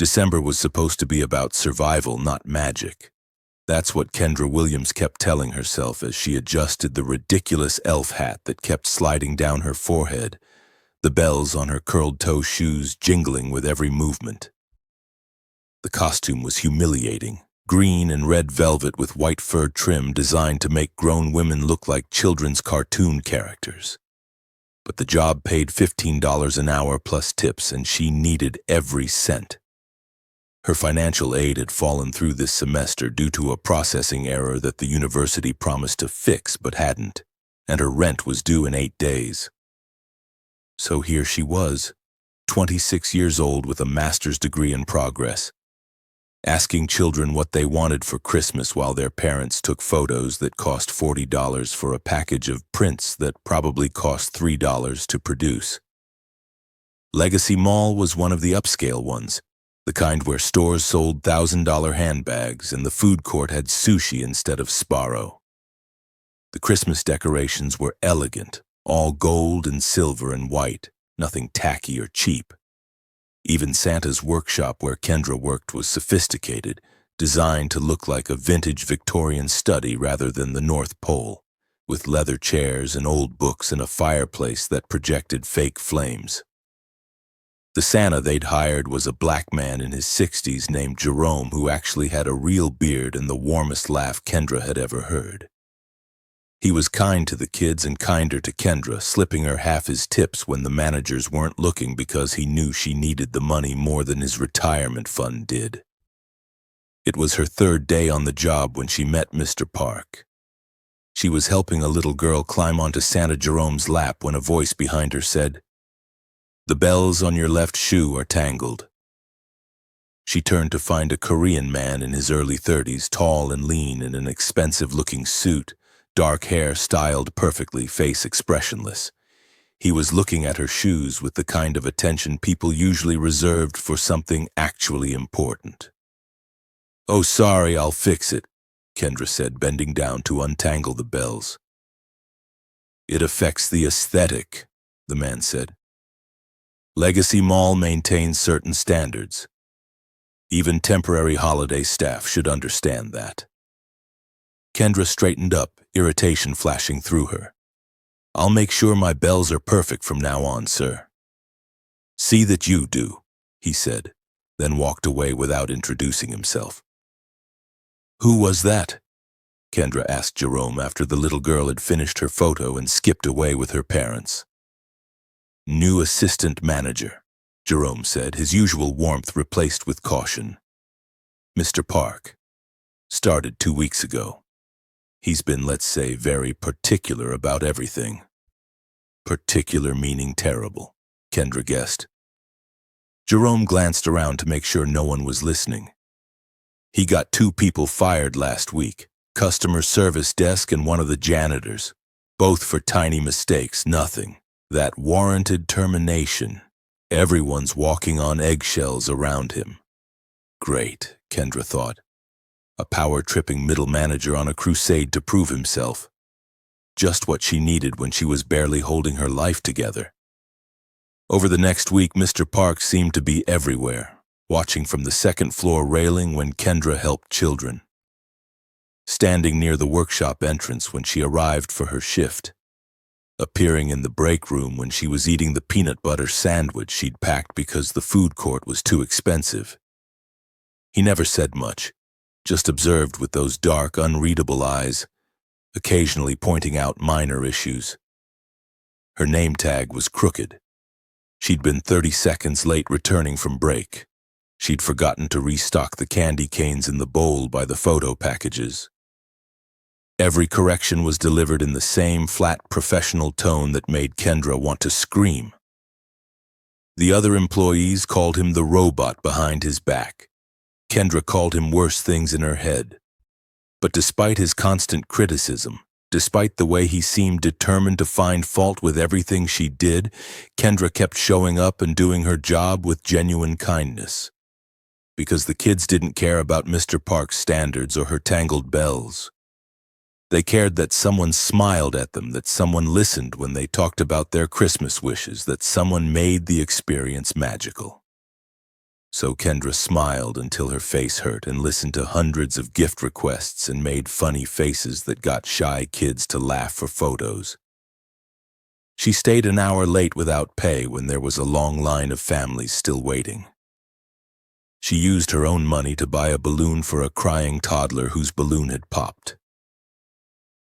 December was supposed to be about survival, not magic. That's what Kendra Williams kept telling herself as she adjusted the ridiculous elf hat that kept sliding down her forehead, the bells on her curled-toe shoes jingling with every movement. The costume was humiliating, green and red velvet with white fur trim designed to make grown women look like children's cartoon characters. But the job paid $15 an hour plus tips, and she needed every cent. Her financial aid had fallen through this semester due to a processing error that the university promised to fix but hadn't, and her rent was due in 8 days. So here she was, 26 years old with a master's degree in progress, asking children what they wanted for Christmas while their parents took photos that cost $40 for a package of prints that probably cost $3 to produce. Legacy Mall was one of the upscale ones, the kind where stores sold $1,000 handbags and the food court had sushi instead of Sparrow. The Christmas decorations were elegant, all gold and silver and white, nothing tacky or cheap. Even Santa's workshop where Kendra worked was sophisticated, designed to look like a vintage Victorian study rather than the North Pole, with leather chairs and old books and a fireplace that projected fake flames. The Santa they'd hired was a black man in his 60s named Jerome who actually had a real beard and the warmest laugh Kendra had ever heard. He was kind to the kids and kinder to Kendra, slipping her half his tips when the managers weren't looking because he knew she needed the money more than his retirement fund did. It was her 3rd day on the job when she met Mr. Park. She was helping a little girl climb onto Santa Jerome's lap when a voice behind her said, "The bells on your left shoe are tangled." She turned to find a Korean man in his early 30s, tall and lean in an expensive-looking suit, dark hair styled perfectly, face expressionless. He was looking at her shoes with the kind of attention people usually reserved for something actually important. "Oh, sorry, I'll fix it," Kendra said, bending down to untangle the bells. "It affects the aesthetic," the man said. "Legacy Mall maintains certain standards. Even temporary holiday staff should understand that." Kendra straightened up, irritation flashing through her. "I'll make sure my bells are perfect from now on, sir." "See that you do," he said, then walked away without introducing himself. "Who was that?" Kendra asked Jerome after the little girl had finished her photo and skipped away with her parents. "New assistant manager," Jerome said, his usual warmth replaced with caution. "Mr. Park. Started 2 weeks ago. He's been, let's say, very particular about everything." Particular meaning terrible, Kendra guessed. Jerome glanced around to make sure no one was listening. "He got 2 people fired last week, customer service desk and one of the janitors, both for tiny mistakes, nothing that warranted termination. Everyone's walking on eggshells around him." Great, Kendra thought. A power-tripping middle manager on a crusade to prove himself. Just what she needed when she was barely holding her life together. Over the next week, Mr. Park seemed to be everywhere, watching from the 2nd floor railing when Kendra helped children. Standing near the workshop entrance when she arrived for her shift. Appearing in the break room when she was eating the peanut butter sandwich she'd packed because the food court was too expensive. He never said much, just observed with those dark, unreadable eyes, occasionally pointing out minor issues. Her name tag was crooked. She'd been 30 seconds late returning from break. She'd forgotten to restock the candy canes in the bowl by the photo packages. Every correction was delivered in the same flat, professional tone that made Kendra want to scream. The other employees called him the robot behind his back. Kendra called him worse things in her head. But despite his constant criticism, despite the way he seemed determined to find fault with everything she did, Kendra kept showing up and doing her job with genuine kindness. Because the kids didn't care about Mr. Park's standards or her tangled bells. They cared that someone smiled at them, that someone listened when they talked about their Christmas wishes, that someone made the experience magical. So Kendra smiled until her face hurt and listened to hundreds of gift requests and made funny faces that got shy kids to laugh for photos. She stayed an hour late without pay when there was a long line of families still waiting. She used her own money to buy a balloon for a crying toddler whose balloon had popped.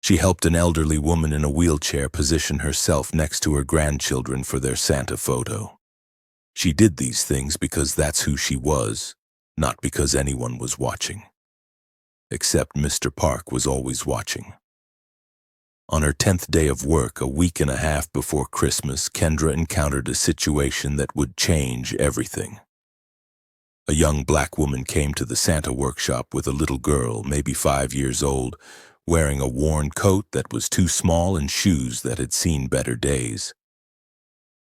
She helped an elderly woman in a wheelchair position herself next to her grandchildren for their Santa photo. She did these things because that's who she was, not because anyone was watching. Except Mr. Park was always watching. On her 10th day of work, a week and a half before Christmas, Kendra encountered a situation that would change everything. A young black woman came to the Santa workshop with a little girl, maybe 5 years old, wearing a worn coat that was too small and shoes that had seen better days.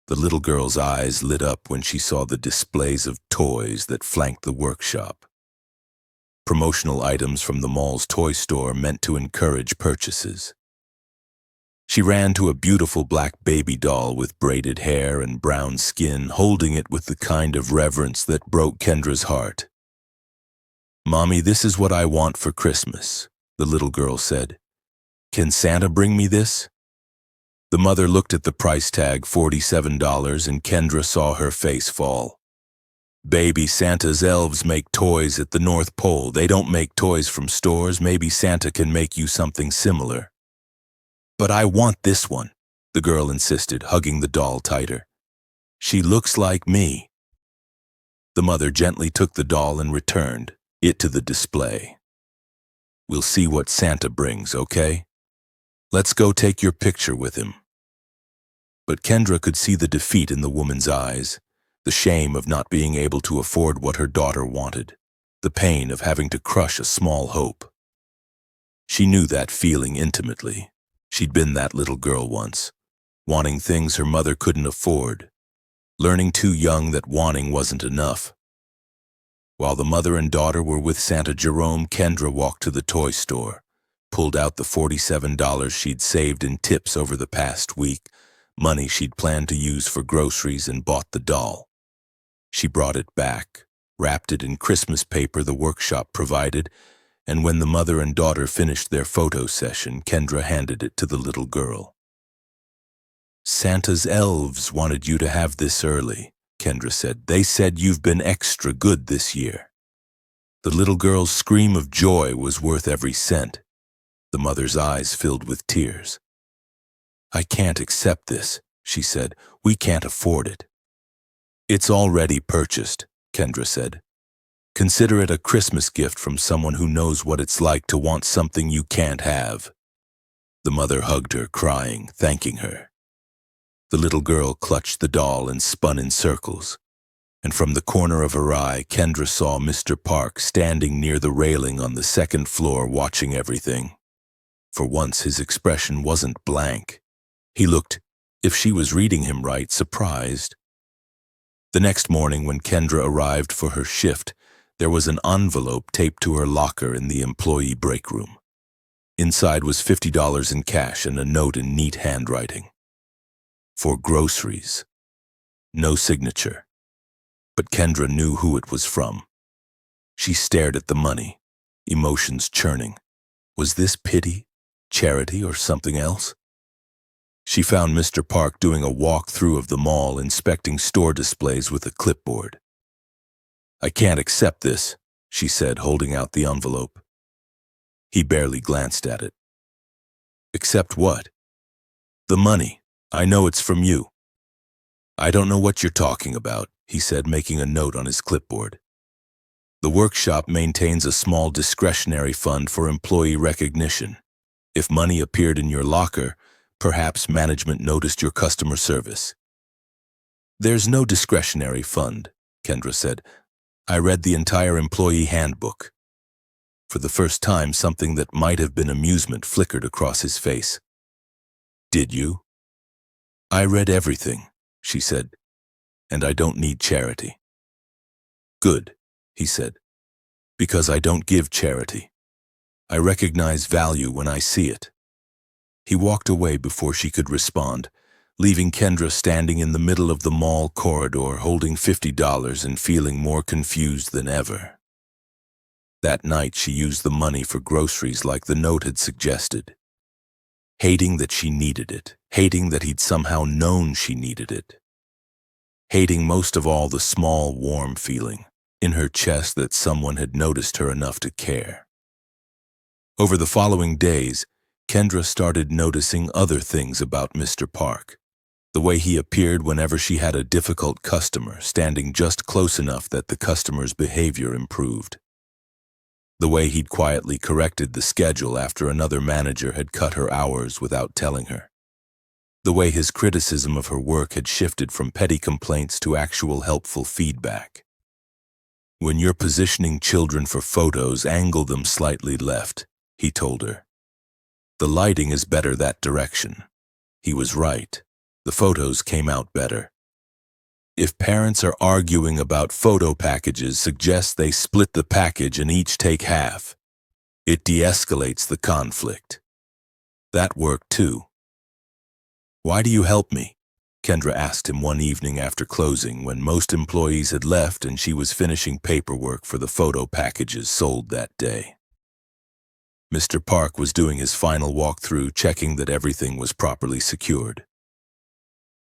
The little girl's eyes lit up when she saw the displays of toys that flanked the workshop. Promotional items from the mall's toy store meant to encourage purchases. She ran to a beautiful black baby doll with braided hair and brown skin, holding it with the kind of reverence that broke Kendra's heart. "Mommy, this is what I want for Christmas," the little girl said. "Can Santa bring me this?" The mother looked at the price tag, $47, and Kendra saw her face fall. "Baby, Santa's elves make toys at the North Pole. They don't make toys from stores. Maybe Santa can make you something similar." "But I want this one," the girl insisted, hugging the doll tighter. "She looks like me." The mother gently took the doll and returned it to the display. "We'll see what Santa brings, okay? Let's go take your picture with him." But Kendra could see the defeat in the woman's eyes, the shame of not being able to afford what her daughter wanted, the pain of having to crush a small hope. She knew that feeling intimately. She'd been that little girl once, wanting things her mother couldn't afford, learning too young that wanting wasn't enough. While the mother and daughter were with Santa Jerome, Kendra walked to the toy store, pulled out the $47 she'd saved in tips over the past week, money she'd planned to use for groceries, and bought the doll. She brought it back, wrapped it in Christmas paper the workshop provided, and when the mother and daughter finished their photo session, Kendra handed it to the little girl. "Santa's elves wanted you to have this early," Kendra said. "They said you've been extra good this year." The little girl's scream of joy was worth every cent. The mother's eyes filled with tears. "I can't accept this," she said. "We can't afford it." "It's already purchased," Kendra said. "Consider it a Christmas gift from someone who knows what it's like to want something you can't have." The mother hugged her, crying, thanking her. The little girl clutched the doll and spun in circles, and from the corner of her eye, Kendra saw Mr. Park standing near the railing on the second floor watching everything. For once, his expression wasn't blank. He looked, if she was reading him right, surprised. The next morning, when Kendra arrived for her shift, there was an envelope taped to her locker in the employee break room. Inside was $50 in cash and a note in neat handwriting. For groceries. No signature. But Kendra knew who it was from. She stared at the money, emotions churning. Was this pity, charity, or something else? She found Mr. Park doing a walk-through of the mall, inspecting store displays with a clipboard. "I can't accept this," she said, holding out the envelope. He barely glanced at it. "Accept what?" "The money. I know it's from you." "I don't know what you're talking about," he said, making a note on his clipboard. "The workshop maintains a small discretionary fund for employee recognition. If money appeared in your locker, perhaps management noticed your customer service." "There's no discretionary fund," Kendra said. "I read the entire employee handbook." For the first time, something that might have been amusement flickered across his face. "Did you?" "I read everything," she said, "and I don't need charity." "Good," he said, "because I don't give charity. I recognize value when I see it." He walked away before she could respond, leaving Kendra standing in the middle of the mall corridor holding $50 and feeling more confused than ever. That night she used the money for groceries like the note had suggested, hating that she needed it, hating that he'd somehow known she needed it, hating most of all the small, warm feeling in her chest that someone had noticed her enough to care. Over the following days, Kendra started noticing other things about Mr. Park. The way he appeared whenever she had a difficult customer, standing just close enough that the customer's behavior improved. The way he'd quietly corrected the schedule after another manager had cut her hours without telling her. The way his criticism of her work had shifted from petty complaints to actual helpful feedback. When you're positioning children for photos, angle them slightly left, he told her. The lighting is better that direction. He was right. The photos came out better. If parents are arguing about photo packages, suggest they split the package and each take half. It de-escalates the conflict. That worked too. Why do you help me? Kendra asked him one evening after closing when most employees had left and she was finishing paperwork for the photo packages sold that day. Mr. Park was doing his final walkthrough, checking that everything was properly secured.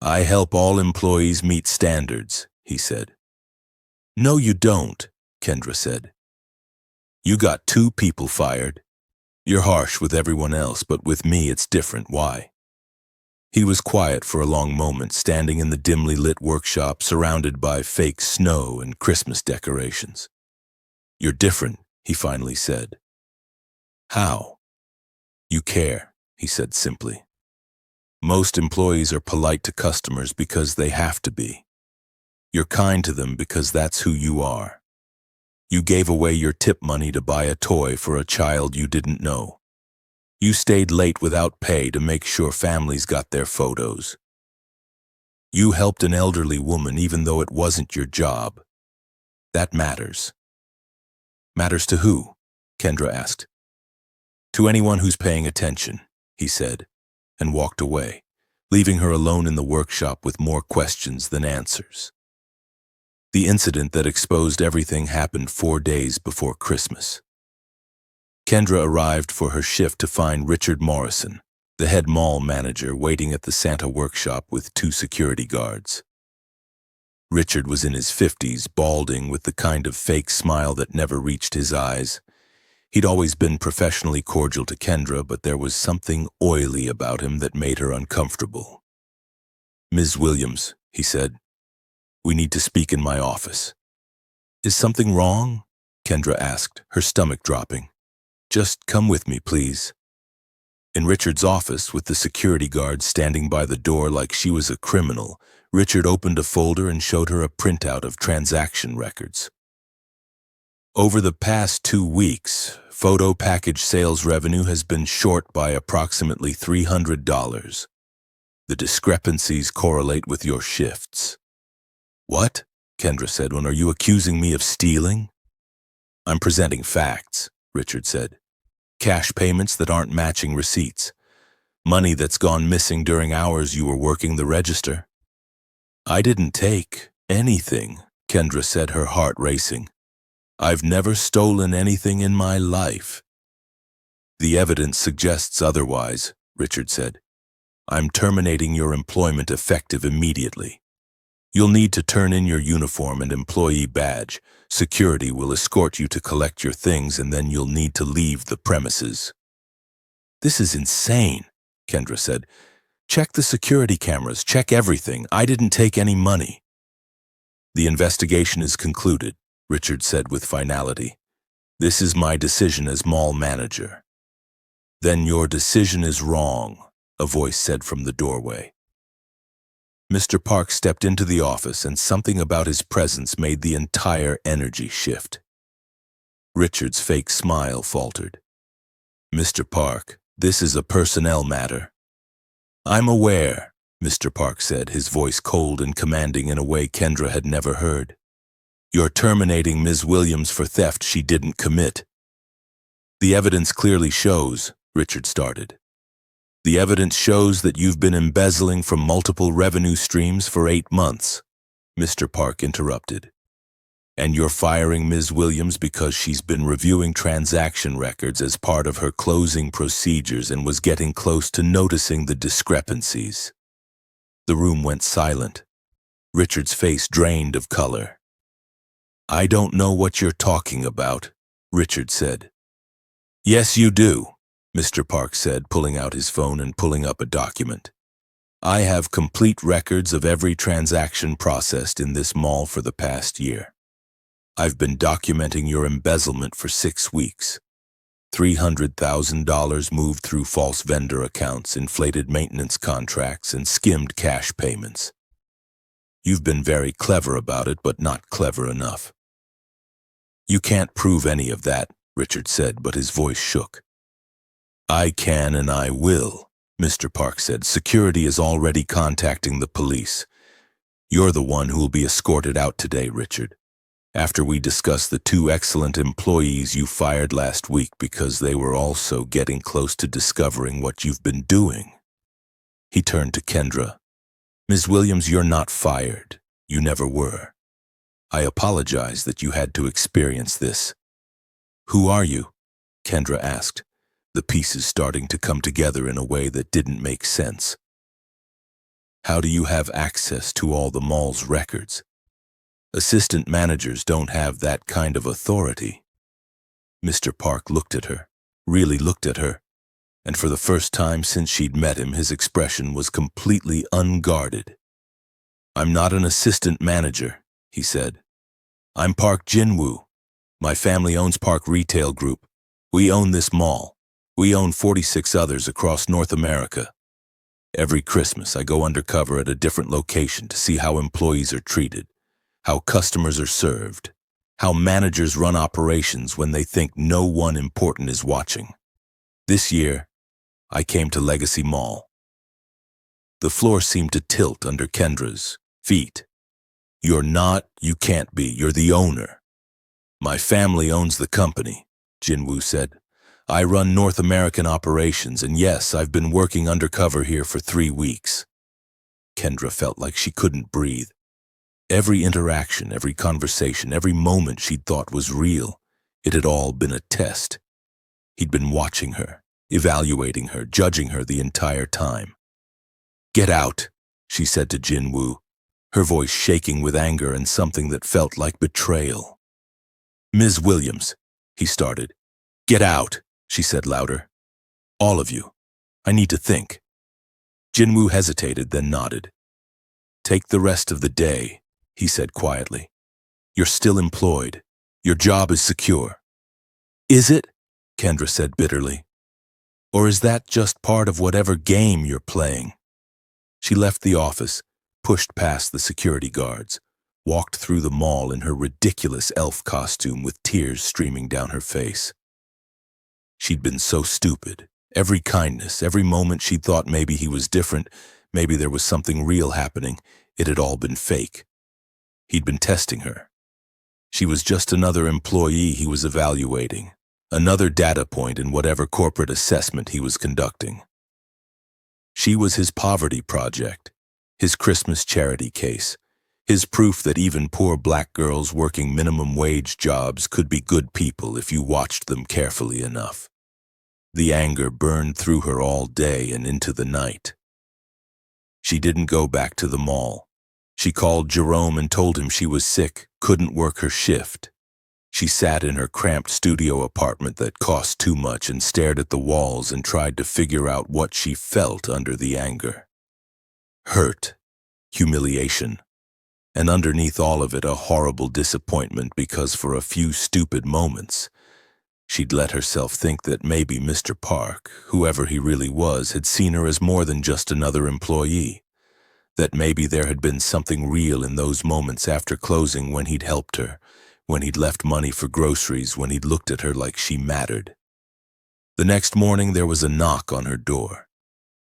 I help all employees meet standards, he said. No, you don't, Kendra said. You got 2 people fired. You're harsh with everyone else, but with me it's different. Why? He was quiet for a long moment, standing in the dimly lit workshop surrounded by fake snow and Christmas decorations. You're different, he finally said. How? You care, he said simply. Most employees are polite to customers because they have to be. You're kind to them because that's who you are. You gave away your tip money to buy a toy for a child you didn't know. You stayed late without pay to make sure families got their photos. You helped an elderly woman even though it wasn't your job. That matters. Matters to who? Kendra asked. To anyone who's paying attention, he said, and walked away, leaving her alone in the workshop with more questions than answers. The incident that exposed everything happened 4 days before Christmas. Kendra arrived for her shift to find Richard Morrison, the head mall manager, waiting at the Santa workshop with 2 security guards. Richard was in his 50s, balding with the kind of fake smile that never reached his eyes. He'd always been professionally cordial to Kendra, but there was something oily about him that made her uncomfortable. Ms. Williams, he said, we need to speak in my office. Is something wrong? Kendra asked, her stomach dropping. Just come with me, please. In Richard's office, with the security guard standing by the door like she was a criminal, Richard opened a folder and showed her a printout of transaction records. Over the past 2 weeks, photo package sales revenue has been short by approximately $300. The discrepancies correlate with your shifts. What? Kendra said. Are you accusing me of stealing? I'm presenting facts, Richard said. Cash payments that aren't matching receipts. Money that's gone missing during hours you were working the register. I didn't take anything, Kendra said, her heart racing. I've never stolen anything in my life. The evidence suggests otherwise, Richard said. I'm terminating your employment effective immediately. You'll need to turn in your uniform and employee badge. Security will escort you to collect your things, and then you'll need to leave the premises. This is insane, Kendra said. Check the security cameras, check everything. I didn't take any money. The investigation is concluded, Richard said with finality. This is my decision as mall manager. Then your decision is wrong, a voice said from the doorway. Mr. Park stepped into the office, and something about his presence made the entire energy shift. Richard's fake smile faltered. Mr. Park, this is a personnel matter. I'm aware, Mr. Park said, his voice cold and commanding in a way Kendra had never heard. You're terminating Ms. Williams for theft she didn't commit. The evidence clearly shows, Richard started. The evidence shows that you've been embezzling from multiple revenue streams for 8 months, Mr. Park interrupted. And you're firing Ms. Williams because she's been reviewing transaction records as part of her closing procedures and was getting close to noticing the discrepancies. The room went silent. Richard's face drained of color. I don't know what you're talking about, Richard said. Yes, you do, Mr. Park said, pulling out his phone and pulling up a document. I have complete records of every transaction processed in this mall for the past year. I've been documenting your embezzlement for 6 weeks. $300,000 moved through false vendor accounts, inflated maintenance contracts, and skimmed cash payments. You've been very clever about it, but not clever enough. You can't prove any of that, Richard said, but his voice shook. I can and I will, Mr. Park said. Security is already contacting the police. You're the one who will be escorted out today, Richard, after we discuss the 2 excellent employees you fired last week because they were also getting close to discovering what you've been doing. He turned to Kendra. Ms. Williams, you're not fired. You never were. I apologize that you had to experience this. Who are you? Kendra asked, the pieces starting to come together in a way that didn't make sense. How do you have access to all the mall's records? Assistant managers don't have that kind of authority. Mr. Park looked at her, really looked at her, and for the first time since she'd met him, his expression was completely unguarded. I'm not an assistant manager, he said. I'm Park Jinwoo. My family owns Park Retail Group. We own this mall. We own 46 others across North America. Every Christmas, I go undercover at a different location to see how employees are treated, how customers are served, how managers run operations when they think no one important is watching. This year, I came to Legacy Mall. The floor seemed to tilt under Kendra's feet. You're not, you can't be, you're the owner. My family owns the company, Jinwoo said. I run North American operations, and yes, I've been working undercover here for 3 weeks. Kendra felt like she couldn't breathe. Every interaction, every conversation, every moment she'd thought was real. It had all been a test. He'd been watching her, evaluating her, judging her the entire time. Get out, she said to Jinwoo, her voice shaking with anger and something that felt like betrayal. Ms. Williams, he started. Get out, she said louder. All of you. I need to think. Jinwoo hesitated, then nodded. Take the rest of the day, he said quietly. You're still employed. Your job is secure. Is it? Kendra said bitterly. Or is that just part of whatever game you're playing? She left the office, pushed past the security guards, walked through the mall in her ridiculous elf costume with tears streaming down her face. She'd been so stupid. Every kindness, every moment she'd thought maybe he was different, maybe there was something real happening, it had all been fake. He'd been testing her. She was just another employee he was evaluating, another data point in whatever corporate assessment he was conducting. She was his poverty project, his Christmas charity case, his proof that even poor black girls working minimum wage jobs could be good people if you watched them carefully enough. The anger burned through her all day and into the night. She didn't go back to the mall. She called Jerome and told him she was sick, couldn't work her shift. She sat in her cramped studio apartment that cost too much and stared at the walls and tried to figure out what she felt under the anger. Hurt, humiliation, and underneath all of it a horrible disappointment because for a few stupid moments, she'd let herself think that maybe Mr. Park, whoever he really was, had seen her as more than just another employee. That maybe there had been something real in those moments after closing when he'd helped her, when he'd left money for groceries, when he'd looked at her like she mattered. The next morning there was a knock on her door.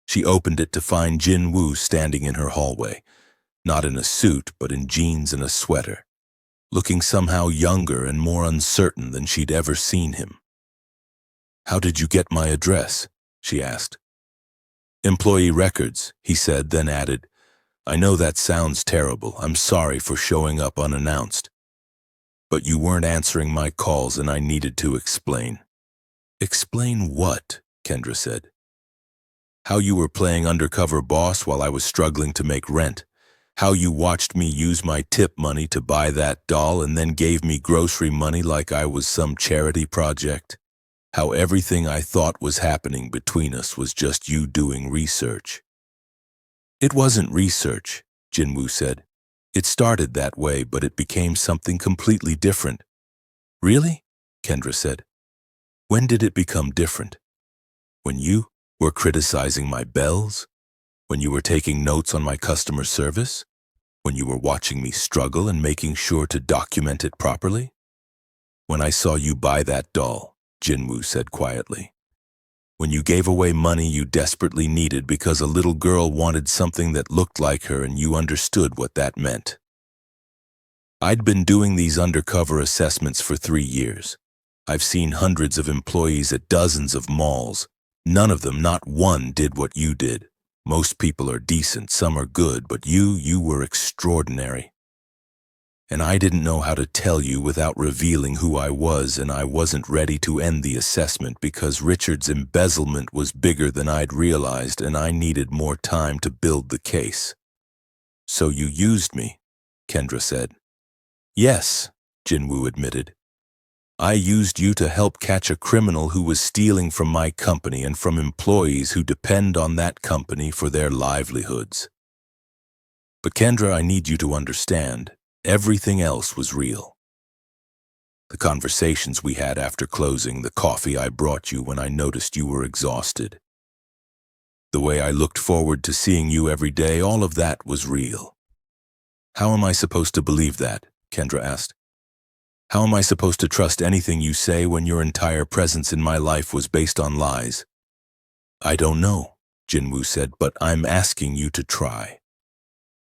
She opened it to find Jinwoo standing in her hallway, not in a suit but in jeans and a sweater, looking somehow younger and more uncertain than she'd ever seen him. "How did you get my address?" she asked. Employee records, he said, then added, I know that sounds terrible. I'm sorry for showing up unannounced. But you weren't answering my calls and I needed to explain. Explain what? Kendra said. How you were playing undercover boss while I was struggling to make rent. How you watched me use my tip money to buy that doll and then gave me grocery money like I was some charity project. How everything I thought was happening between us was just you doing research. It wasn't research, Jinwoo said. It started that way, but it became something completely different. Really? Kendra said. When did it become different? When you were criticizing my bells? When you were taking notes on my customer service? When you were watching me struggle and making sure to document it properly? When I saw you buy that doll, Jinwoo said quietly. When you gave away money you desperately needed because a little girl wanted something that looked like her and you understood what that meant. I'd been doing these undercover assessments for 3 years. I've seen hundreds of employees at dozens of malls. None of them, not one, did what you did. Most people are decent, some are good, but you were extraordinary. And I didn't know how to tell you without revealing who I was, and I wasn't ready to end the assessment because Richard's embezzlement was bigger than I'd realized and I needed more time to build the case. So you used me, Kendra said. Yes, Jinwoo admitted. I used you to help catch a criminal who was stealing from my company and from employees who depend on that company for their livelihoods. But Kendra, I need you to understand, everything else was real. The conversations we had after closing, the coffee I brought you when I noticed you were exhausted. The way I looked forward to seeing you every day, all of that was real. How am I supposed to believe that? Kendra asked. How am I supposed to trust anything you say when your entire presence in my life was based on lies? I don't know, Jinwoo said, but I'm asking you to try.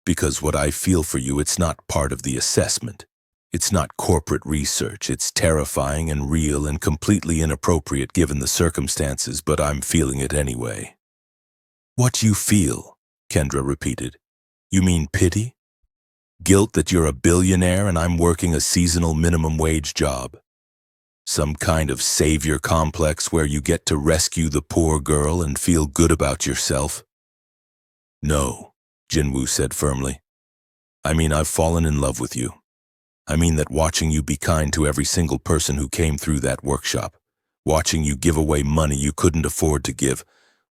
Because what I feel for you, it's not part of the assessment. It's not corporate research. It's terrifying and real and completely inappropriate given the circumstances, but I'm feeling it anyway. What you feel? Kendra repeated. You mean pity? Guilt that you're a billionaire and I'm working a seasonal minimum wage job? Some kind of savior complex where you get to rescue the poor girl and feel good about yourself? No, Jinwoo said firmly. I mean, I've fallen in love with you. I mean that watching you be kind to every single person who came through that workshop, watching you give away money you couldn't afford to give,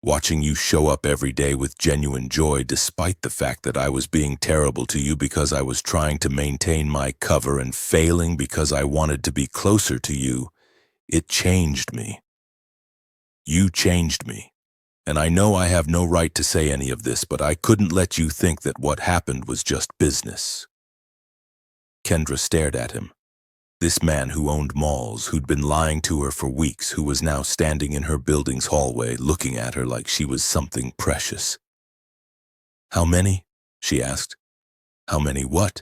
watching you show up every day with genuine joy despite the fact that I was being terrible to you because I was trying to maintain my cover and failing because I wanted to be closer to you, it changed me. You changed me. And I know I have no right to say any of this, but I couldn't let you think that what happened was just business. Kendra stared at him. This man who owned malls, who'd been lying to her for weeks, who was now standing in her building's hallway looking at her like she was something precious. How many? She asked. How many what?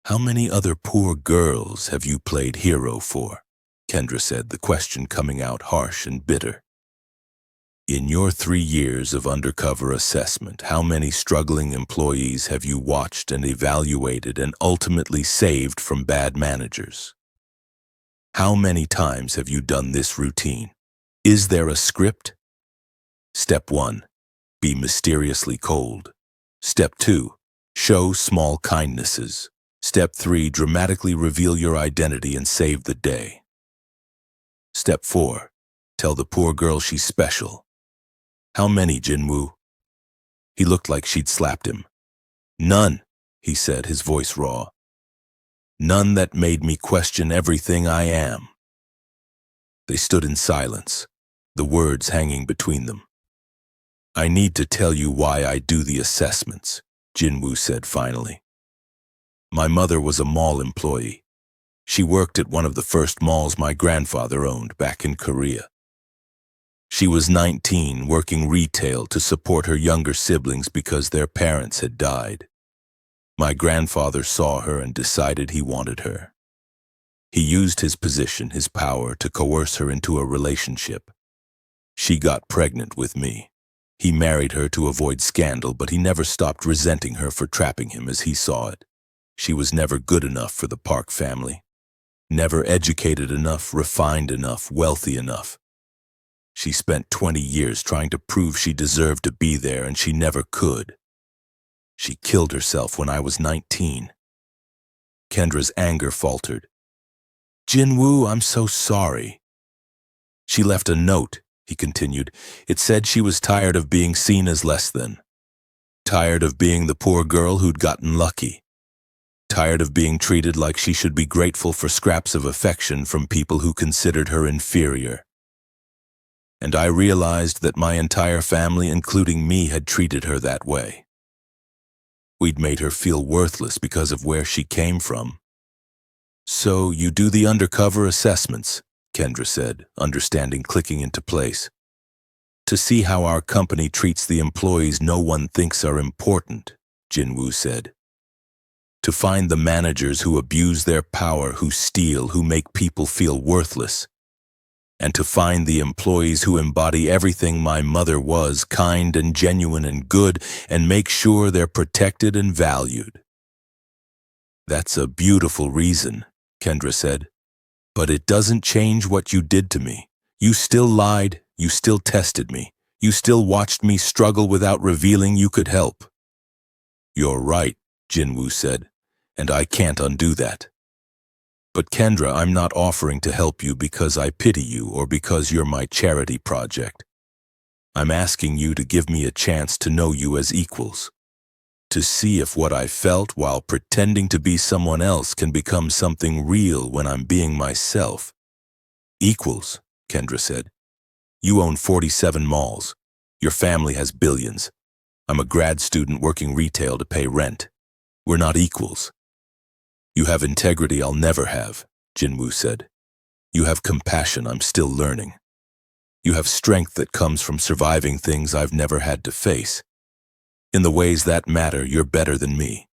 How many other poor girls have you played hero for? Kendra said, the question coming out harsh and bitter. In your 3 years of undercover assessment, how many struggling employees have you watched and evaluated and ultimately saved from bad managers? How many times have you done this routine? Is there a script? Step 1, be mysteriously cold. Step 2, show small kindnesses. Step 3, dramatically reveal your identity and save the day. Step 4, tell the poor girl she's special. How many, Jinwoo? He looked like she'd slapped him. None, he said, his voice raw. None that made me question everything I am. They stood in silence, the words hanging between them. I need to tell you why I do the assessments, Jinwoo said finally. My mother was a mall employee. She worked at one of the first malls my grandfather owned back in Korea. She was 19, working retail to support her younger siblings because their parents had died. My grandfather saw her and decided he wanted her. He used his position, his power, to coerce her into a relationship. She got pregnant with me. He married her to avoid scandal, but he never stopped resenting her for trapping him as he saw it. She was never good enough for the Park family. Never educated enough, refined enough, wealthy enough. She spent 20 years trying to prove she deserved to be there, and she never could. She killed herself when I was 19. Kendra's anger faltered. Jinwoo, I'm so sorry. She left a note, he continued. It said she was tired of being seen as less than. Tired of being the poor girl who'd gotten lucky. Tired of being treated like she should be grateful for scraps of affection from people who considered her inferior. And I realized that my entire family, including me, had treated her that way. We'd made her feel worthless because of where she came from. So you do the undercover assessments, Kendra said, understanding clicking into place. To see how our company treats the employees no one thinks are important, Jinwoo said. To find the managers who abuse their power, who steal, who make people feel worthless. And to find the employees who embody everything my mother was, kind and genuine and good, and make sure they're protected and valued. That's a beautiful reason, Kendra said. But it doesn't change what you did to me. You still lied, you still tested me, you still watched me struggle without revealing you could help. You're right, Jinwoo said, and I can't undo that. But Kendra, I'm not offering to help you because I pity you or because you're my charity project. I'm asking you to give me a chance to know you as equals. To see if what I felt while pretending to be someone else can become something real when I'm being myself. Equals, Kendra said. You own 47 malls. Your family has billions. I'm a grad student working retail to pay rent. We're not equals. You have integrity I'll never have, Jinwoo said. You have compassion I'm still learning. You have strength that comes from surviving things I've never had to face. In the ways that matter, you're better than me.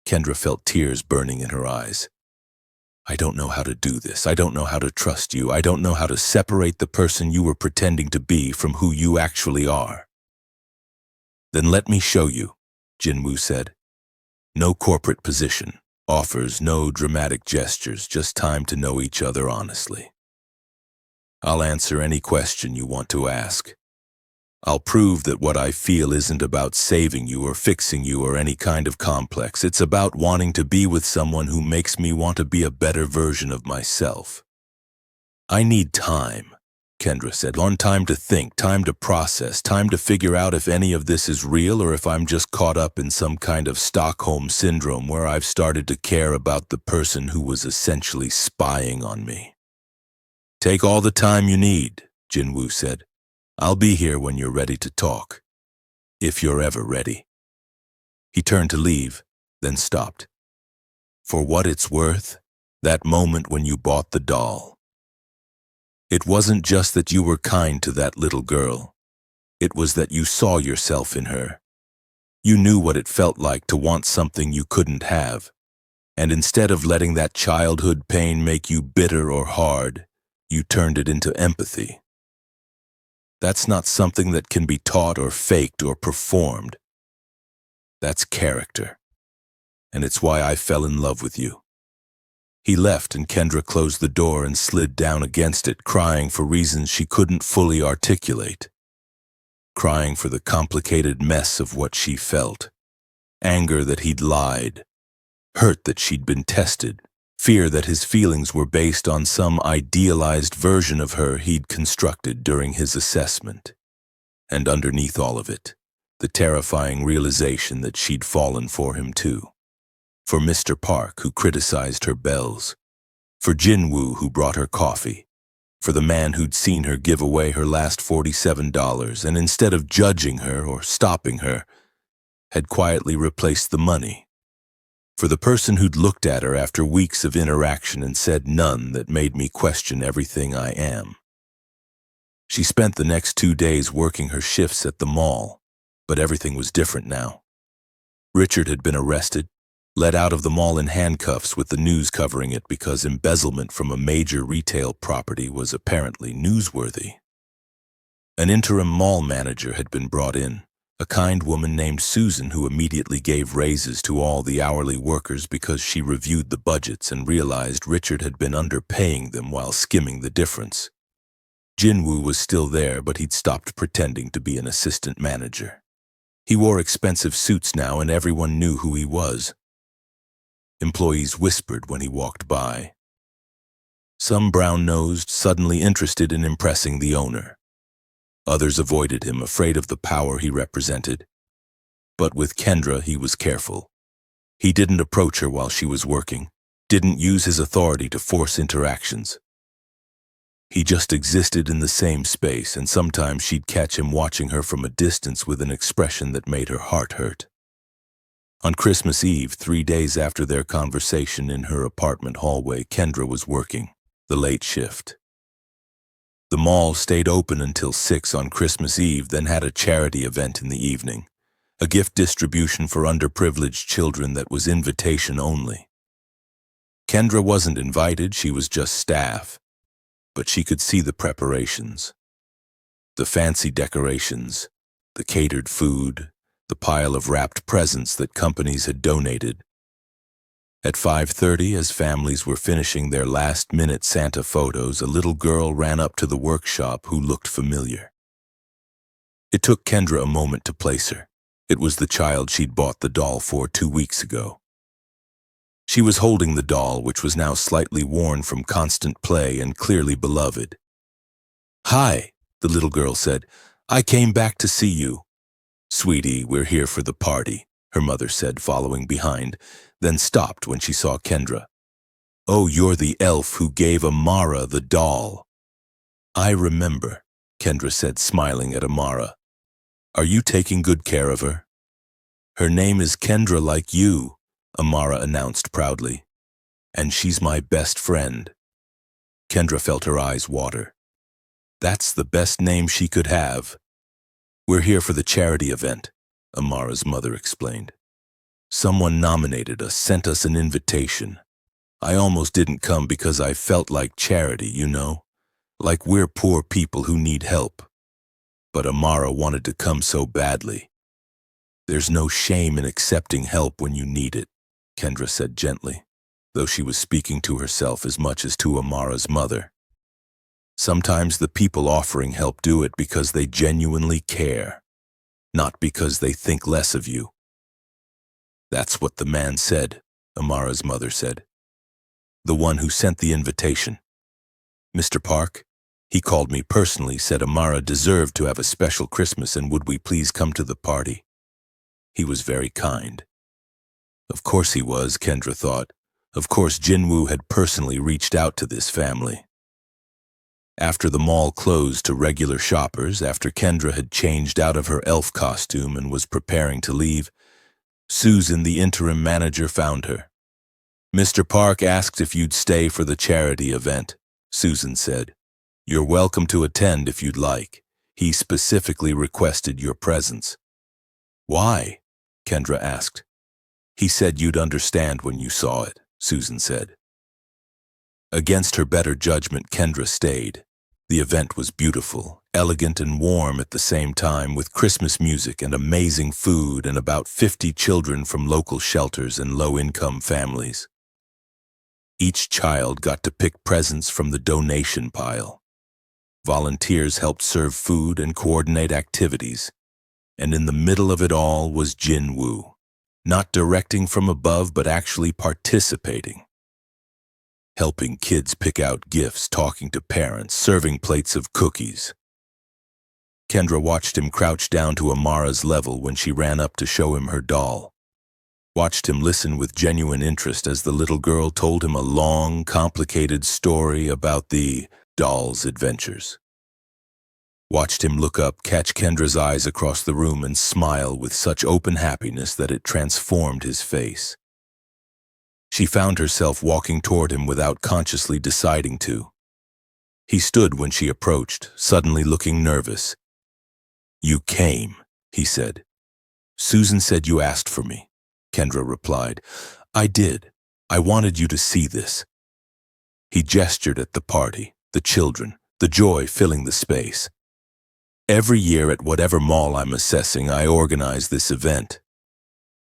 Kendra felt tears burning in her eyes. I don't know how to do this. I don't know how to trust you. I don't know how to separate the person you were pretending to be from who you actually are. Then let me show you, Jinwoo said. No corporate position. Offers, no dramatic gestures, just time to know each other honestly. I'll answer any question you want to ask. I'll prove that what I feel isn't about saving you or fixing you or any kind of complex. It's about wanting to be with someone who makes me want to be a better version of myself. I need time, Kendra said. On time to think, time to process, time to figure out if any of this is real or if I'm just caught up in some kind of Stockholm syndrome where I've started to care about the person who was essentially spying on me. Take all the time you need, Jinwoo said. I'll be here when you're ready to talk. If you're ever ready. He turned to leave, then stopped. For what it's worth, that moment when you bought the doll. It wasn't just that you were kind to that little girl. It was that you saw yourself in her. You knew what it felt like to want something you couldn't have. And instead of letting that childhood pain make you bitter or hard, you turned it into empathy. That's not something that can be taught or faked or performed. That's character. And it's why I fell in love with you. He left and Kendra closed the door and slid down against it, crying for reasons she couldn't fully articulate. Crying for the complicated mess of what she felt. Anger that he'd lied. Hurt that she'd been tested. Fear that his feelings were based on some idealized version of her he'd constructed during his assessment. And underneath all of it, the terrifying realization that she'd fallen for him too. For Mr. Park, who criticized her bells. For Jinwoo, who brought her coffee. For the man who'd seen her give away her last $47 and instead of judging her or stopping her, had quietly replaced the money. For the person who'd looked at her after weeks of interaction and said none that made me question everything I am. She spent the next 2 days working her shifts at the mall, but everything was different now. Richard had been arrested, let out of the mall in handcuffs with the news covering it because embezzlement from a major retail property was apparently newsworthy. An interim mall manager had been brought in, a kind woman named Susan who immediately gave raises to all the hourly workers because she reviewed the budgets and realized Richard had been underpaying them while skimming the difference. Jinwoo was still there, but he'd stopped pretending to be an assistant manager. He wore expensive suits now and everyone knew who he was. Employees whispered when he walked by. Some brown-nosed, suddenly interested in impressing the owner. Others avoided him, afraid of the power he represented. But with Kendra, he was careful. He didn't approach her while she was working, didn't use his authority to force interactions. He just existed in the same space, and sometimes she'd catch him watching her from a distance with an expression that made her heart hurt. On Christmas Eve, 3 days after their conversation in her apartment hallway, Kendra was working, the late shift. The mall stayed open until 6 on Christmas Eve, then had a charity event in the evening, a gift distribution for underprivileged children that was invitation only. Kendra wasn't invited, she was just staff, but she could see the preparations. The fancy decorations, the catered food, the pile of wrapped presents that companies had donated. At 5:30, as families were finishing their last-minute Santa photos, a little girl ran up to the workshop who looked familiar. It took Kendra a moment to place her. It was the child she'd bought the doll for 2 weeks ago. She was holding the doll, which was now slightly worn from constant play and clearly beloved. "Hi," the little girl said. "I came back to see you." "Sweetie, we're here for the party," her mother said, following behind, then stopped when she saw Kendra. "Oh, you're the elf who gave Amara the doll." "I remember," Kendra said, smiling at Amara. "Are you taking good care of her?" "Her name is Kendra, like you," Amara announced proudly. "And she's my best friend." Kendra felt her eyes water. "That's the best name she could have." "We're here for the charity event," Amara's mother explained. "Someone nominated us, sent us an invitation. I almost didn't come because I felt like charity, you know? Like we're poor people who need help. But Amara wanted to come so badly." "There's no shame in accepting help when you need it," Kendra said gently, though she was speaking to herself as much as to Amara's mother. "Sometimes the people offering help do it because they genuinely care, not because they think less of you." "That's what the man said," Amara's mother said. "The one who sent the invitation. Mr. Park, he called me personally, said Amara deserved to have a special Christmas and would we please come to the party. He was very kind." Of course he was, Kendra thought. Of course Jinwoo had personally reached out to this family. After the mall closed to regular shoppers, after Kendra had changed out of her elf costume and was preparing to leave, Susan, the interim manager, found her. "Mr. Park asked if you'd stay for the charity event," Susan said. "You're welcome to attend if you'd like. He specifically requested your presence." "Why?" Kendra asked. "He said you'd understand when you saw it," Susan said. Against her better judgment, Kendra stayed. The event was beautiful, elegant and warm at the same time, with Christmas music and amazing food and about 50 children from local shelters and low-income families. Each child got to pick presents from the donation pile. Volunteers helped serve food and coordinate activities. And in the middle of it all was Jinwoo, not directing from above but actually participating. Helping kids pick out gifts, talking to parents, serving plates of cookies. Kendra watched him crouch down to Amara's level when she ran up to show him her doll. Watched him listen with genuine interest as the little girl told him a long, complicated story about the doll's adventures. Watched him look up, catch Kendra's eyes across the room and smile with such open happiness that it transformed his face. She found herself walking toward him without consciously deciding to. He stood when she approached, suddenly looking nervous. "You came," he said. "Susan said you asked for me," Kendra replied. "I did. I wanted you to see this." He gestured at the party, the children, the joy filling the space. Every year at whatever mall I'm assessing, I organize this event.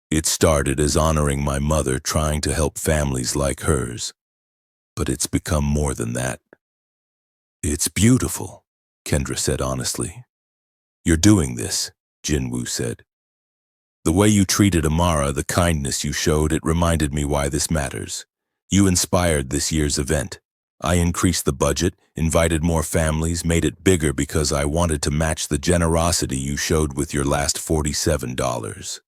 It started as honoring my mother, trying to help families like hers. But it's become more than that. It's beautiful, Kendra said honestly. You're doing this, Jinwoo said. The way you treated Amara, the kindness you showed, it reminded me why this matters. You inspired this year's event. I increased the budget, invited more families, made it bigger because I wanted to match the generosity you showed with your last $47.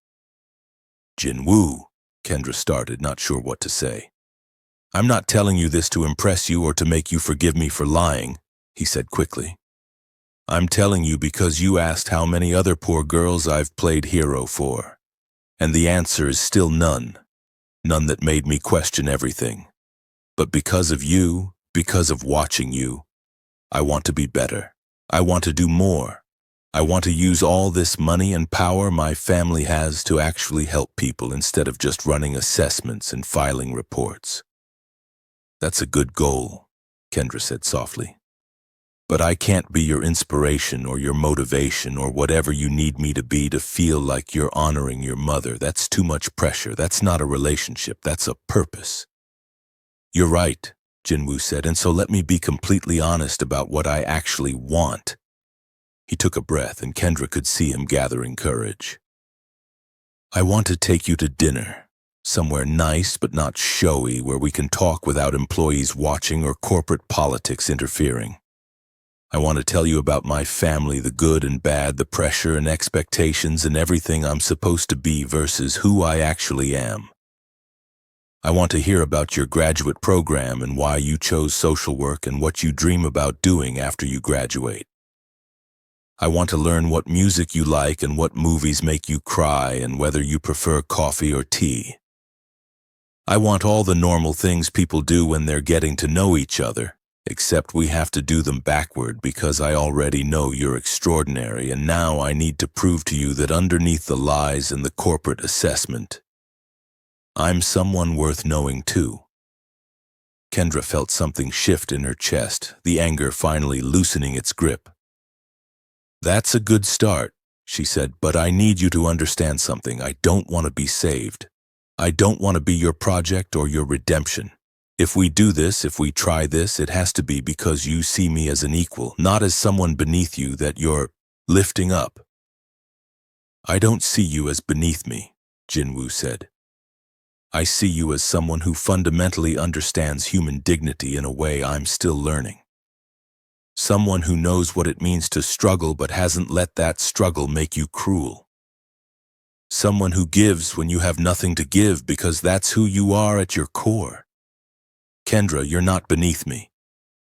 Jinwoo, Kendra started, not sure what to say. I'm not telling you this to impress you or to make you forgive me for lying, he said quickly. I'm telling you because you asked how many other poor girls I've played hero for. And the answer is still none. None that made me question everything. But because of you, because of watching you, I want to be better. I want to do more. I want to use all this money and power my family has to actually help people instead of just running assessments and filing reports. That's a good goal, Kendra said softly. But I can't be your inspiration or your motivation or whatever you need me to be to feel like you're honoring your mother. That's too much pressure. That's not a relationship. That's a purpose. You're right, Jinwoo said, and so let me be completely honest about what I actually want. He took a breath, and Kendra could see him gathering courage. I want to take you to dinner, somewhere nice but not showy, where we can talk without employees watching or corporate politics interfering. I want to tell you about my family, the good and bad, the pressure and expectations and everything I'm supposed to be versus who I actually am. I want to hear about your graduate program and why you chose social work and what you dream about doing after you graduate. I want to learn what music you like and what movies make you cry and whether you prefer coffee or tea. I want all the normal things people do when they're getting to know each other, except we have to do them backward because I already know you're extraordinary and now I need to prove to you that underneath the lies and the corporate assessment, I'm someone worth knowing too. Kendra felt something shift in her chest, the anger finally loosening its grip. That's a good start, she said, but I need you to understand something. I don't want to be saved. I don't want to be your project or your redemption. If we do this, if we try this, it has to be because you see me as an equal, not as someone beneath you that you're lifting up. I don't see you as beneath me, Jinwoo said. I see you as someone who fundamentally understands human dignity in a way I'm still learning. Someone who knows what it means to struggle but hasn't let that struggle make you cruel. Someone who gives when you have nothing to give because that's who you are at your core. Kendra, you're not beneath me.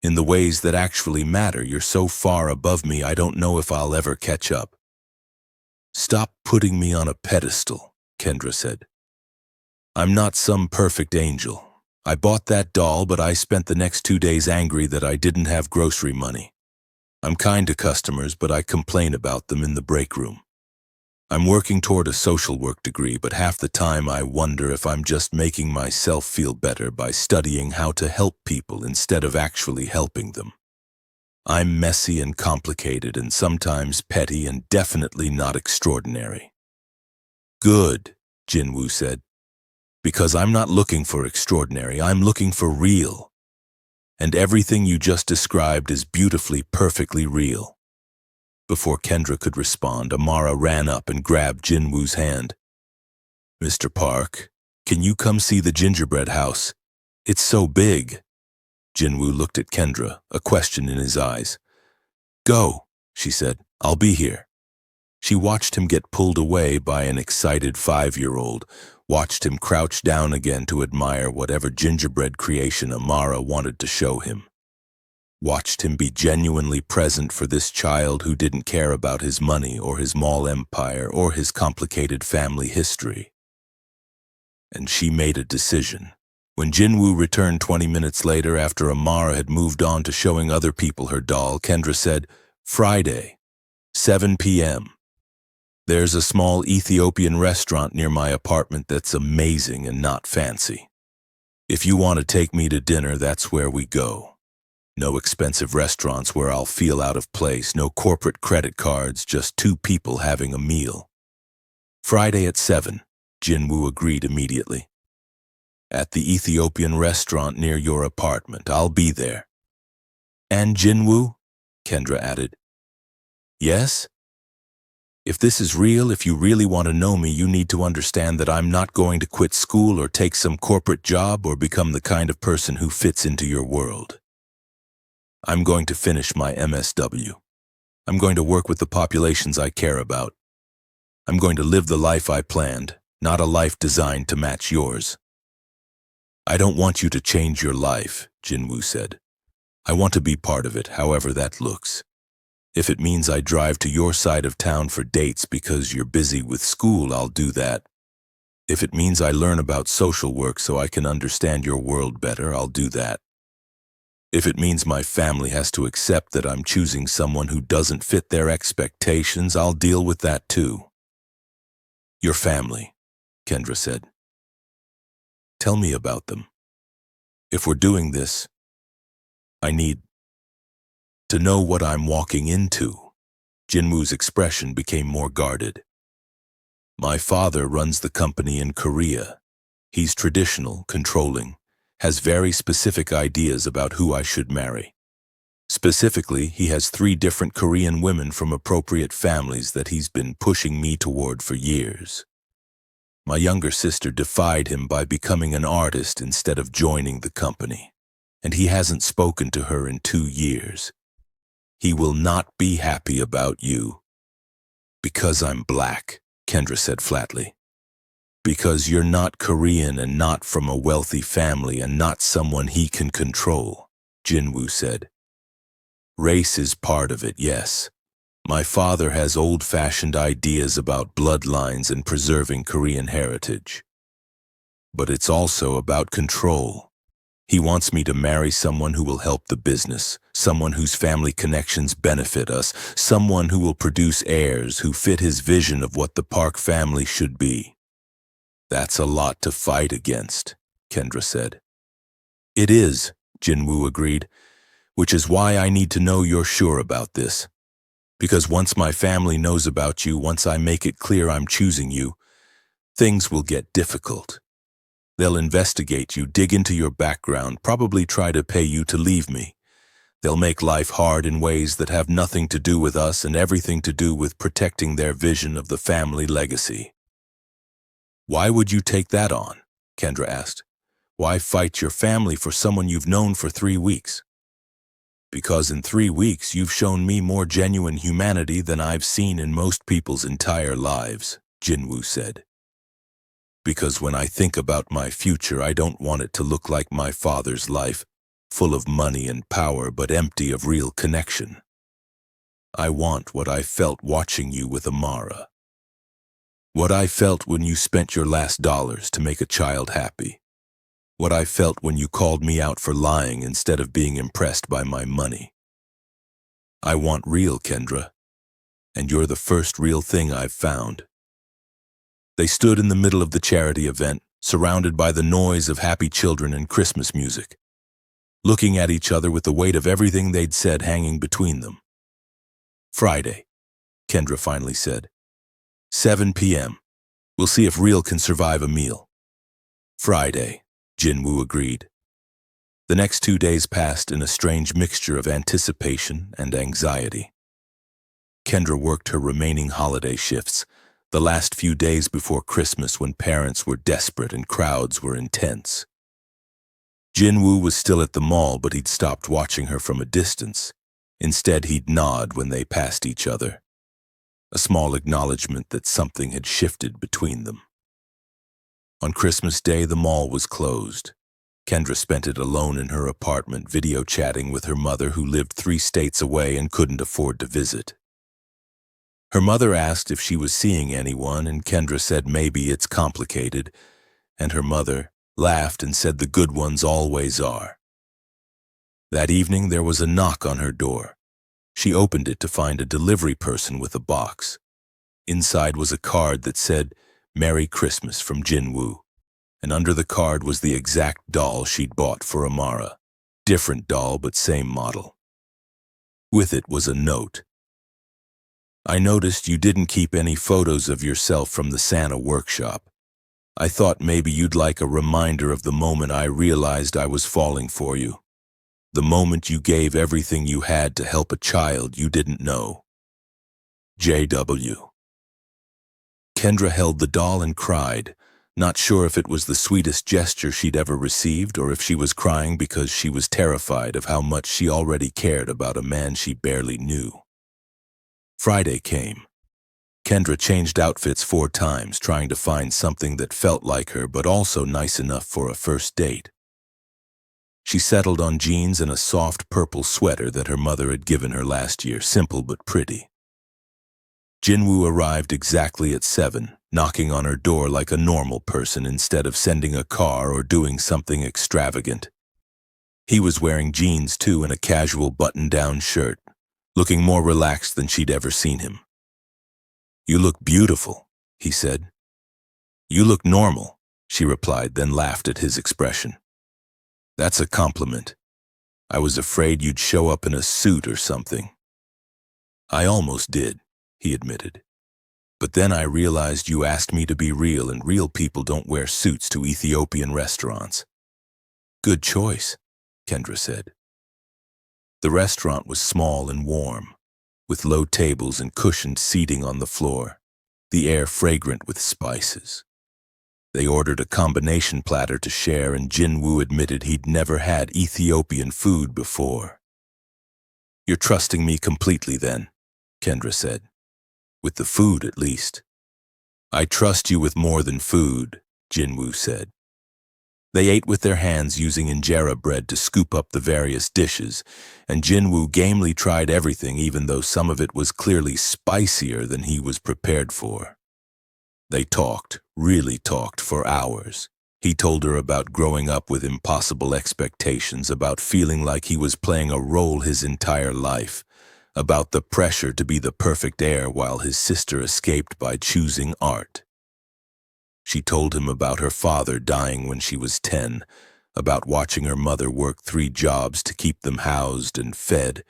In the ways that actually matter, you're so far above me I don't know if I'll ever catch up. Stop putting me on a pedestal, Kendra said. I'm not some perfect angel. I bought that doll, but I spent the next 2 days angry that I didn't have grocery money. I'm kind to customers, but I complain about them in the break room. I'm working toward a social work degree, but half the time I wonder if I'm just making myself feel better by studying how to help people instead of actually helping them. I'm messy and complicated and sometimes petty and definitely not extraordinary. Good, Jinwoo said. Because I'm not looking for extraordinary, I'm looking for real. And everything you just described is beautifully, perfectly real. Before Kendra could respond, Amara ran up and grabbed Jinwoo's hand. Mr. Park, can you come see the gingerbread house? It's so big. Jinwoo looked at Kendra, a question in his eyes. Go, she said. I'll be here. She watched him get pulled away by an excited 5-year-old, watched him crouch down again to admire whatever gingerbread creation Amara wanted to show him. Watched him be genuinely present for this child who didn't care about his money or his mall empire or his complicated family history. And she made a decision. When Jinwoo returned 20 minutes later after Amara had moved on to showing other people her doll, Kendra said, Friday, 7 p.m. There's a small Ethiopian restaurant near my apartment that's amazing and not fancy. If you want to take me to dinner, that's where we go. No expensive restaurants where I'll feel out of place, no corporate credit cards, just two people having a meal. Friday at 7, Jinwoo agreed immediately. At the Ethiopian restaurant near your apartment, I'll be there. And Jinwoo? Kendra added. Yes? If this is real, if you really want to know me, you need to understand that I'm not going to quit school or take some corporate job or become the kind of person who fits into your world. I'm going to finish my MSW. I'm going to work with the populations I care about. I'm going to live the life I planned, not a life designed to match yours. I don't want you to change your life, Jinwoo said. I want to be part of it, however that looks. If it means I drive to your side of town for dates because you're busy with school, I'll do that. If it means I learn about social work so I can understand your world better, I'll do that. If it means my family has to accept that I'm choosing someone who doesn't fit their expectations, I'll deal with that too. Your family, Kendra said. Tell me about them. If we're doing this, I need to know what I'm walking into. Jinwoo's expression became more guarded. My father runs the company in Korea. He's traditional, controlling, has very specific ideas about who I should marry. Specifically, he has 3 different Korean women from appropriate families that he's been pushing me toward for years. My younger sister defied him by becoming an artist instead of joining the company, and he hasn't spoken to her in 2 years. He will not be happy about you. Because I'm black, Kendra said flatly. Because you're not Korean and not from a wealthy family and not someone he can control, Jinwoo said. Race is part of it, yes. My father has old-fashioned ideas about bloodlines and preserving Korean heritage. But it's also about control. He wants me to marry someone who will help the business, someone whose family connections benefit us, someone who will produce heirs who fit his vision of what the Park family should be. That's a lot to fight against, Kendra said. It is, Jinwoo agreed, which is why I need to know you're sure about this. Because once my family knows about you, once I make it clear I'm choosing you, things will get difficult. They'll investigate you, dig into your background, probably try to pay you to leave me. They'll make life hard in ways that have nothing to do with us and everything to do with protecting their vision of the family legacy. Why would you take that on? Kendra asked. Why fight your family for someone you've known for 3 weeks? Because in 3 weeks you've shown me more genuine humanity than I've seen in most people's entire lives, Jinwoo said. Because when I think about my future, I don't want it to look like my father's life, full of money and power but empty of real connection. I want what I felt watching you with Amara. What I felt when you spent your last dollars to make a child happy. What I felt when you called me out for lying instead of being impressed by my money. I want real, Kendra, and you're the first real thing I've found. They stood in the middle of the charity event, surrounded by the noise of happy children and Christmas music, looking at each other with the weight of everything they'd said hanging between them. Friday, Kendra finally said. 7 p.m. We'll see if Real can survive a meal. Friday, Jinwoo agreed. The next 2 days passed in a strange mixture of anticipation and anxiety. Kendra worked her remaining holiday shifts, the last few days before Christmas when parents were desperate and crowds were intense. Jinwoo was still at the mall, but he'd stopped watching her from a distance. Instead, he'd nod when they passed each other, a small acknowledgement that something had shifted between them. On Christmas Day, the mall was closed. Kendra spent it alone in her apartment, video chatting with her mother who lived 3 states away and couldn't afford to visit. Her mother asked if she was seeing anyone, and Kendra said maybe it's complicated, and her mother laughed and said the good ones always are. That evening there was a knock on her door. She opened it to find a delivery person with a box. Inside was a card that said, "Merry Christmas from Jinwoo," and under the card was the exact doll she'd bought for Amara. Different doll, but same model. With it was a note. I noticed you didn't keep any photos of yourself from the Santa workshop. I thought maybe you'd like a reminder of the moment I realized I was falling for you. The moment you gave everything you had to help a child you didn't know. J.W. Kendra held the doll and cried, not sure if it was the sweetest gesture she'd ever received or if she was crying because she was terrified of how much she already cared about a man she barely knew. Friday came. Kendra changed outfits 4 times, trying to find something that felt like her but also nice enough for a first date. She settled on jeans and a soft purple sweater that her mother had given her last year, simple but pretty. Jinwoo arrived exactly at 7, knocking on her door like a normal person instead of sending a car or doing something extravagant. He was wearing jeans too and a casual button-down shirt, looking more relaxed than she'd ever seen him. "You look beautiful," he said. "You look normal," she replied, then laughed at his expression. "That's a compliment. I was afraid you'd show up in a suit or something." "I almost did," he admitted. "But then I realized you asked me to be real, and real people don't wear suits to Ethiopian restaurants." "Good choice," Kendra said. The restaurant was small and warm, with low tables and cushioned seating on the floor, the air fragrant with spices. They ordered a combination platter to share, and Jinwoo admitted he'd never had Ethiopian food before. "You're trusting me completely then," Kendra said. "With the food, at least." "I trust you with more than food," Jinwoo said. They ate with their hands using injera bread to scoop up the various dishes, and Jinwoo gamely tried everything even though some of it was clearly spicier than he was prepared for. They talked, really talked, for hours. He told her about growing up with impossible expectations, about feeling like he was playing a role his entire life, about the pressure to be the perfect heir while his sister escaped by choosing art. She told him about her father dying when she was 10, about watching her mother work 3 jobs to keep them housed and fed,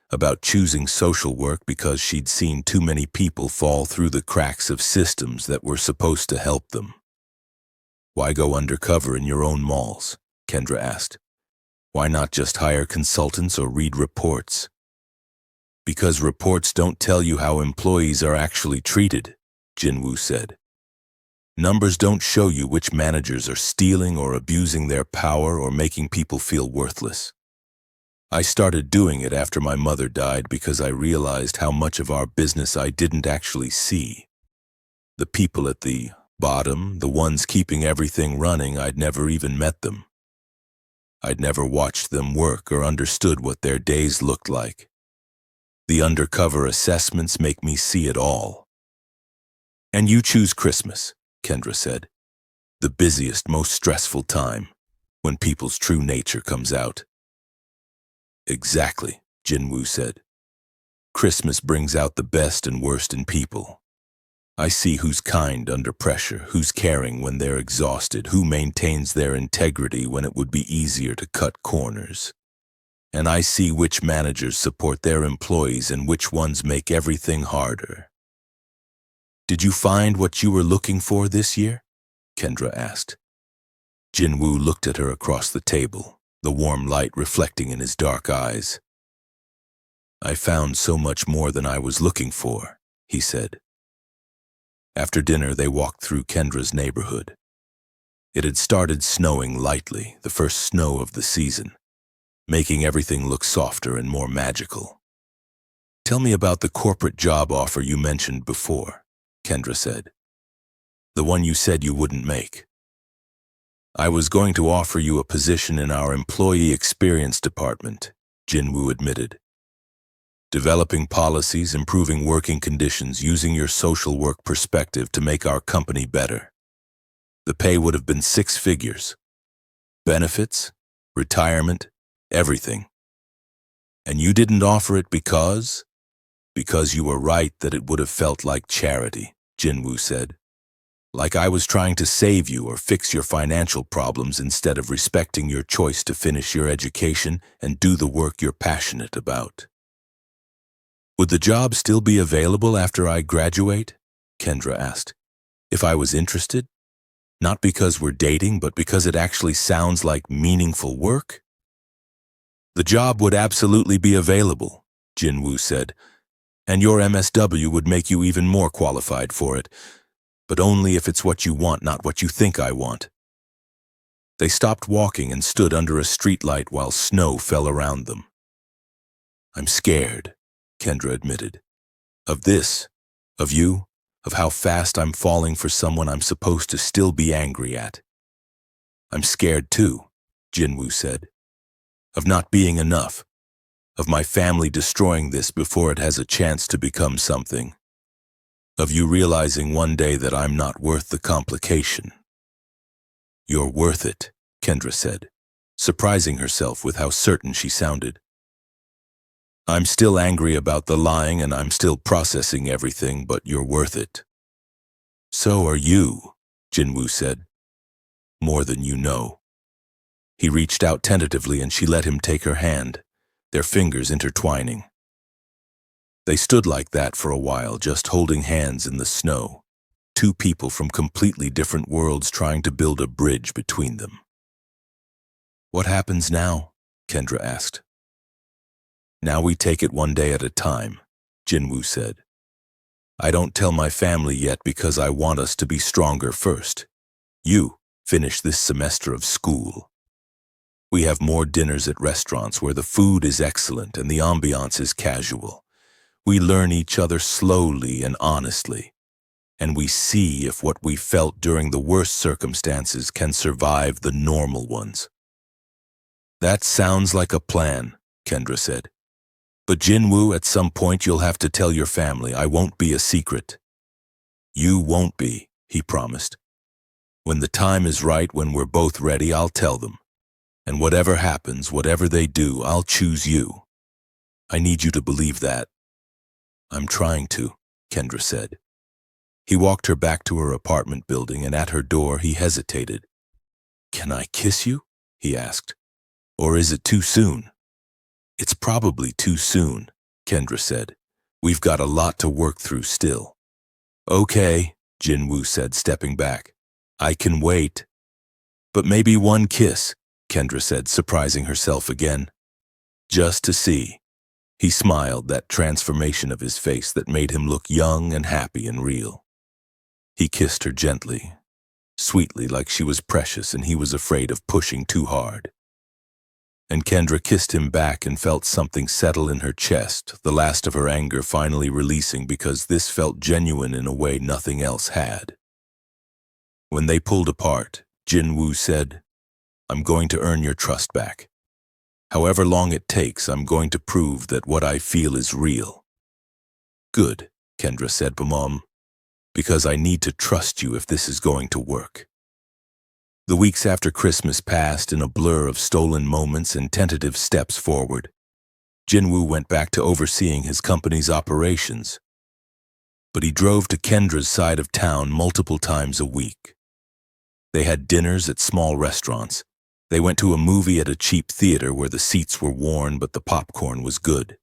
about choosing social work because she'd seen too many people fall through the cracks of systems that were supposed to help them. "Why go undercover in your own malls?" Kendra asked. "Why not just hire consultants or read reports?" "Because reports don't tell you how employees are actually treated," Jinwoo said. "Numbers don't show you which managers are stealing or abusing their power or making people feel worthless. I started doing it after my mother died because I realized how much of our business I didn't actually see. The people at the bottom, the ones keeping everything running, I'd never even met them. I'd never watched them work or understood what their days looked like. The undercover assessments make me see it all." "And you choose Christmas," Kendra said. "The busiest, most stressful time, when people's true nature comes out." "Exactly," Jinwoo said. "Christmas brings out the best and worst in people. I see who's kind under pressure, who's caring when they're exhausted, who maintains their integrity when it would be easier to cut corners. And I see which managers support their employees and which ones make everything harder." "Did you find what you were looking for this year?" Kendra asked. Jinwoo looked at her across the table, the warm light reflecting in his dark eyes. "I found so much more than I was looking for," he said. After dinner, they walked through Kendra's neighborhood. It had started snowing lightly, the first snow of the season, making everything look softer and more magical. "Tell me about the corporate job offer you mentioned before," Kendra said. "The one you said you wouldn't make." "I was going to offer you a position in our employee experience department," Jinwoo admitted. "Developing policies, improving working conditions, using your social work perspective to make our company better. The pay would have been 6 figures. Benefits, retirement, everything. And you didn't offer it because? Because you were right that it would have felt like charity," Jinwoo said. Like I was trying to save you or fix your financial problems instead of respecting your choice to finish your education and do the work you're passionate about. Would the job still be available after I graduate? Kendra asked. If I was interested? Not because we're dating, but because it actually sounds like meaningful work? The job would absolutely be available, Jinwoo said, and your MSW would make you even more qualified for it, but only if it's what you want, not what you think I want. They stopped walking and stood under a streetlight while snow fell around them. I'm scared, Kendra admitted. Of this, of you, of how fast I'm falling for someone I'm supposed to still be angry at. I'm scared too, Jinwoo said. Of not being enough. Of my family destroying this before it has a chance to become something. Of you realizing one day that I'm not worth the complication. You're worth it, Kendra said, surprising herself with how certain she sounded. I'm still angry about the lying and I'm still processing everything, but you're worth it. So are you, Jinwoo said. More than you know. He reached out tentatively and she let him take her hand, their fingers intertwining. They stood like that for a while, just holding hands in the snow, two people from completely different worlds trying to build a bridge between them. What happens now? Kendra asked. Now we take it one day at a time, Jinwoo said. I don't tell my family yet because I want us to be stronger first. You finish this semester of school. We have more dinners at restaurants where the food is excellent and the ambiance is casual. We learn each other slowly and honestly, and we see if what we felt during the worst circumstances can survive the normal ones. That sounds like a plan, Kendra said. But Jinwoo, at some point you'll have to tell your family. I won't be a secret. You won't be, he promised. When the time is right, when we're both ready, I'll tell them. And whatever happens, whatever they do, I'll choose you. I need you to believe that. I'm trying to, Kendra said. He walked her back to her apartment building, and at her door he hesitated. Can I kiss you? He asked. Or is it too soon? It's probably too soon, Kendra said. We've got a lot to work through still. Okay, Jinwoo said, stepping back. I can wait. But maybe one kiss, Kendra said, surprising herself again. Just to see. He smiled, that transformation of his face that made him look young and happy and real. He kissed her gently, sweetly, like she was precious and he was afraid of pushing too hard. And Kendra kissed him back and felt something settle in her chest, the last of her anger finally releasing, because this felt genuine in a way nothing else had. When they pulled apart, Jinwoo said, I'm going to earn your trust back. However long it takes, I'm going to prove that what I feel is real. Good, Kendra said, Mom, because I need to trust you if this is going to work. The weeks after Christmas passed in a blur of stolen moments and tentative steps forward. Jinwoo went back to overseeing his company's operations. But he drove to Kendra's side of town multiple times a week. They had dinners at small restaurants. They went to a movie at a cheap theater where the seats were worn but the popcorn was good.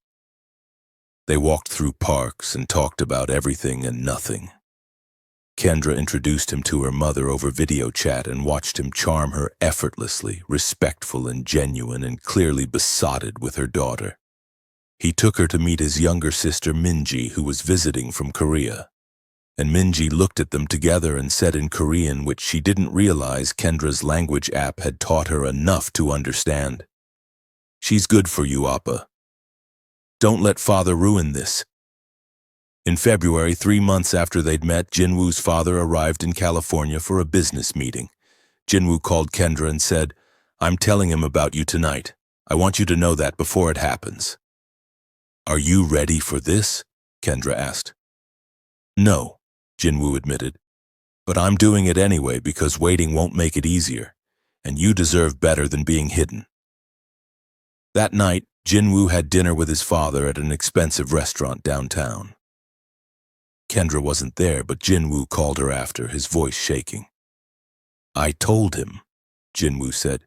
They walked through parks and talked about everything and nothing. Kendra introduced him to her mother over video chat and watched him charm her effortlessly, respectful and genuine and clearly besotted with her daughter. He took her to meet his younger sister Minji, who was visiting from Korea. And Minji looked at them together and said in Korean, which she didn't realize Kendra's language app had taught her enough to understand. She's good for you, Appa. Don't let father ruin this. In February, 3 months after they'd met, Jinwoo's father arrived in California for a business meeting. Jinwoo called Kendra and said, I'm telling him about you tonight. I want you to know that before it happens. Are you ready for this? Kendra asked. No, Jinwoo admitted. But I'm doing it anyway because waiting won't make it easier, and you deserve better than being hidden. That night, Jinwoo had dinner with his father at an expensive restaurant downtown. Kendra wasn't there, but Jinwoo called her after, his voice shaking. "I told him," Jinwoo said.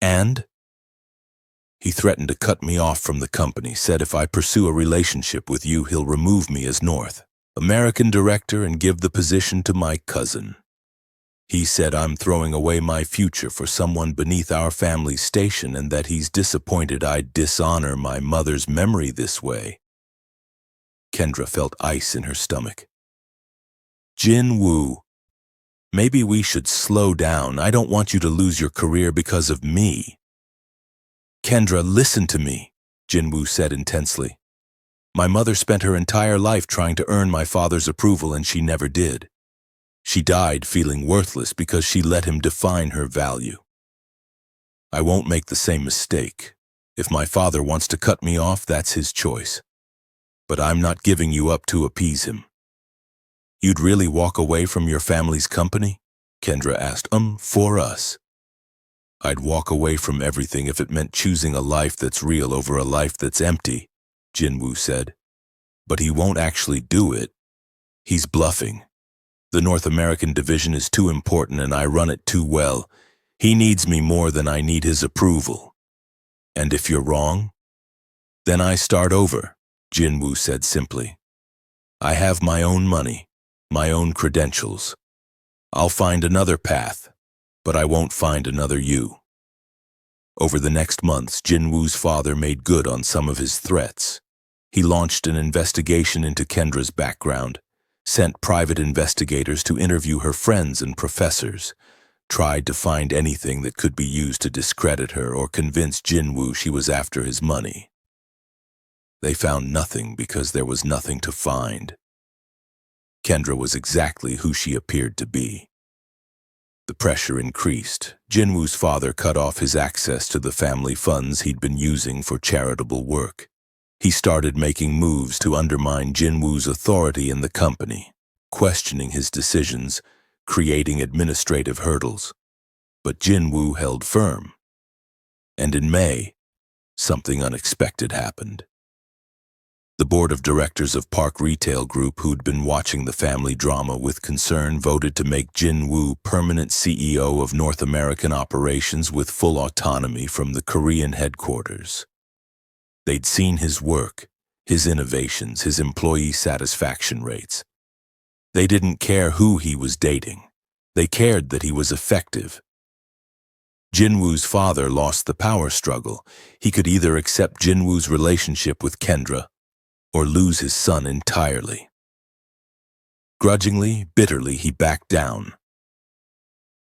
"And?" "He threatened to cut me off from the company, said if I pursue a relationship with you, he'll remove me as North American director and give the position to my cousin. He said I'm throwing away my future for someone beneath our family's station and that he's disappointed I'd dishonor my mother's memory this way." Kendra felt ice in her stomach. "Jinwoo, maybe we should slow down. I don't want you to lose your career because of me." "Kendra, listen to me," Jinwoo said intensely. "My mother spent her entire life trying to earn my father's approval, and she never did. She died feeling worthless because she let him define her value. I won't make the same mistake. If my father wants to cut me off, that's his choice. But I'm not giving you up to appease him." "You'd really walk away from your family's company?" Kendra asked. For us." "I'd walk away from everything if it meant choosing a life that's real over a life that's empty," Jinwoo said. "But he won't actually do it. He's bluffing. The North American division is too important and I run it too well. He needs me more than I need his approval. And if you're wrong, then I start over," Jinwoo said simply. "I have my own money, my own credentials. I'll find another path, but I won't find another you." Over the next months, Jinwoo's father made good on some of his threats. He launched an investigation into Kendra's background, sent private investigators to interview her friends and professors, tried to find anything that could be used to discredit her or convince Jinwoo she was after his money. They found nothing because there was nothing to find. Kendra was exactly who she appeared to be. The pressure increased. Jinwoo's father cut off his access to the family funds he'd been using for charitable work. He started making moves to undermine Jinwoo's authority in the company, questioning his decisions, creating administrative hurdles. But Jinwoo held firm. And in May, something unexpected happened. The board of directors of Park Retail Group, who'd been watching the family drama with concern, voted to make Jinwoo permanent CEO of North American operations with full autonomy from the Korean headquarters. They'd seen his work, his innovations, his employee satisfaction rates. They didn't care who he was dating. They cared that he was effective. Jinwoo's father lost the power struggle. He could either accept Jinwoo's relationship with Kendra or lose his son entirely. Grudgingly, bitterly, he backed down.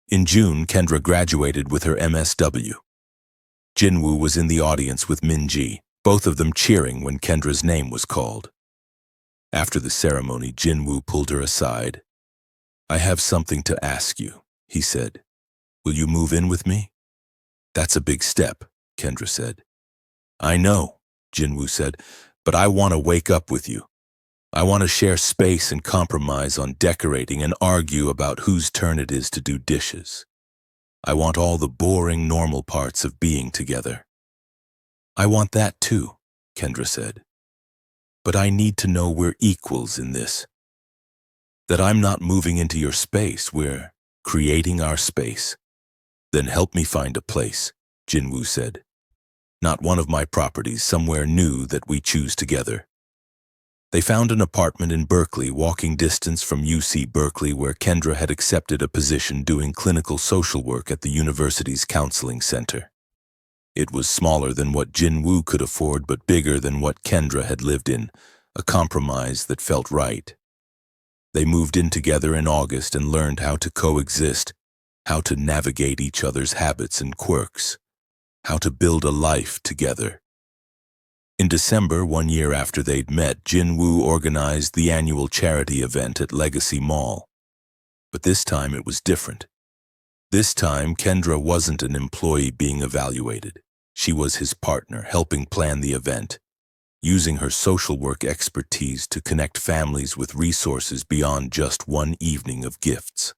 In June, Kendra graduated with her MSW. Jinwoo was in the audience with Minji, both of them cheering when Kendra's name was called. After the ceremony, Jinwoo pulled her aside. "I have something to ask you," he said. "Will you move in with me?" "That's a big step," Kendra said. "I know," Jinwoo said, "but I want to wake up with you. I want to share space and compromise on decorating and argue about whose turn it is to do dishes. I want all the boring, normal parts of being together." "I want that too," Kendra said. "But I need to know we're equals in this. That I'm not moving into your space, we're creating our space." "Then help me find a place," Jinwoo said. "Not one of my properties, somewhere new that we choose together." They found an apartment in Berkeley, walking distance from UC Berkeley, where Kendra had accepted a position doing clinical social work at the university's counseling center. It was smaller than what Jinwoo could afford, but bigger than what Kendra had lived in, a compromise that felt right. They moved in together in August and learned how to coexist, how to navigate each other's habits and quirks, how to build a life together. In December, 1 year after they'd met, Jinwoo organized the annual charity event at Legacy Mall. But this time it was different. This time, Kendra wasn't an employee being evaluated. She was his partner, helping plan the event, using her social work expertise to connect families with resources beyond just one evening of gifts.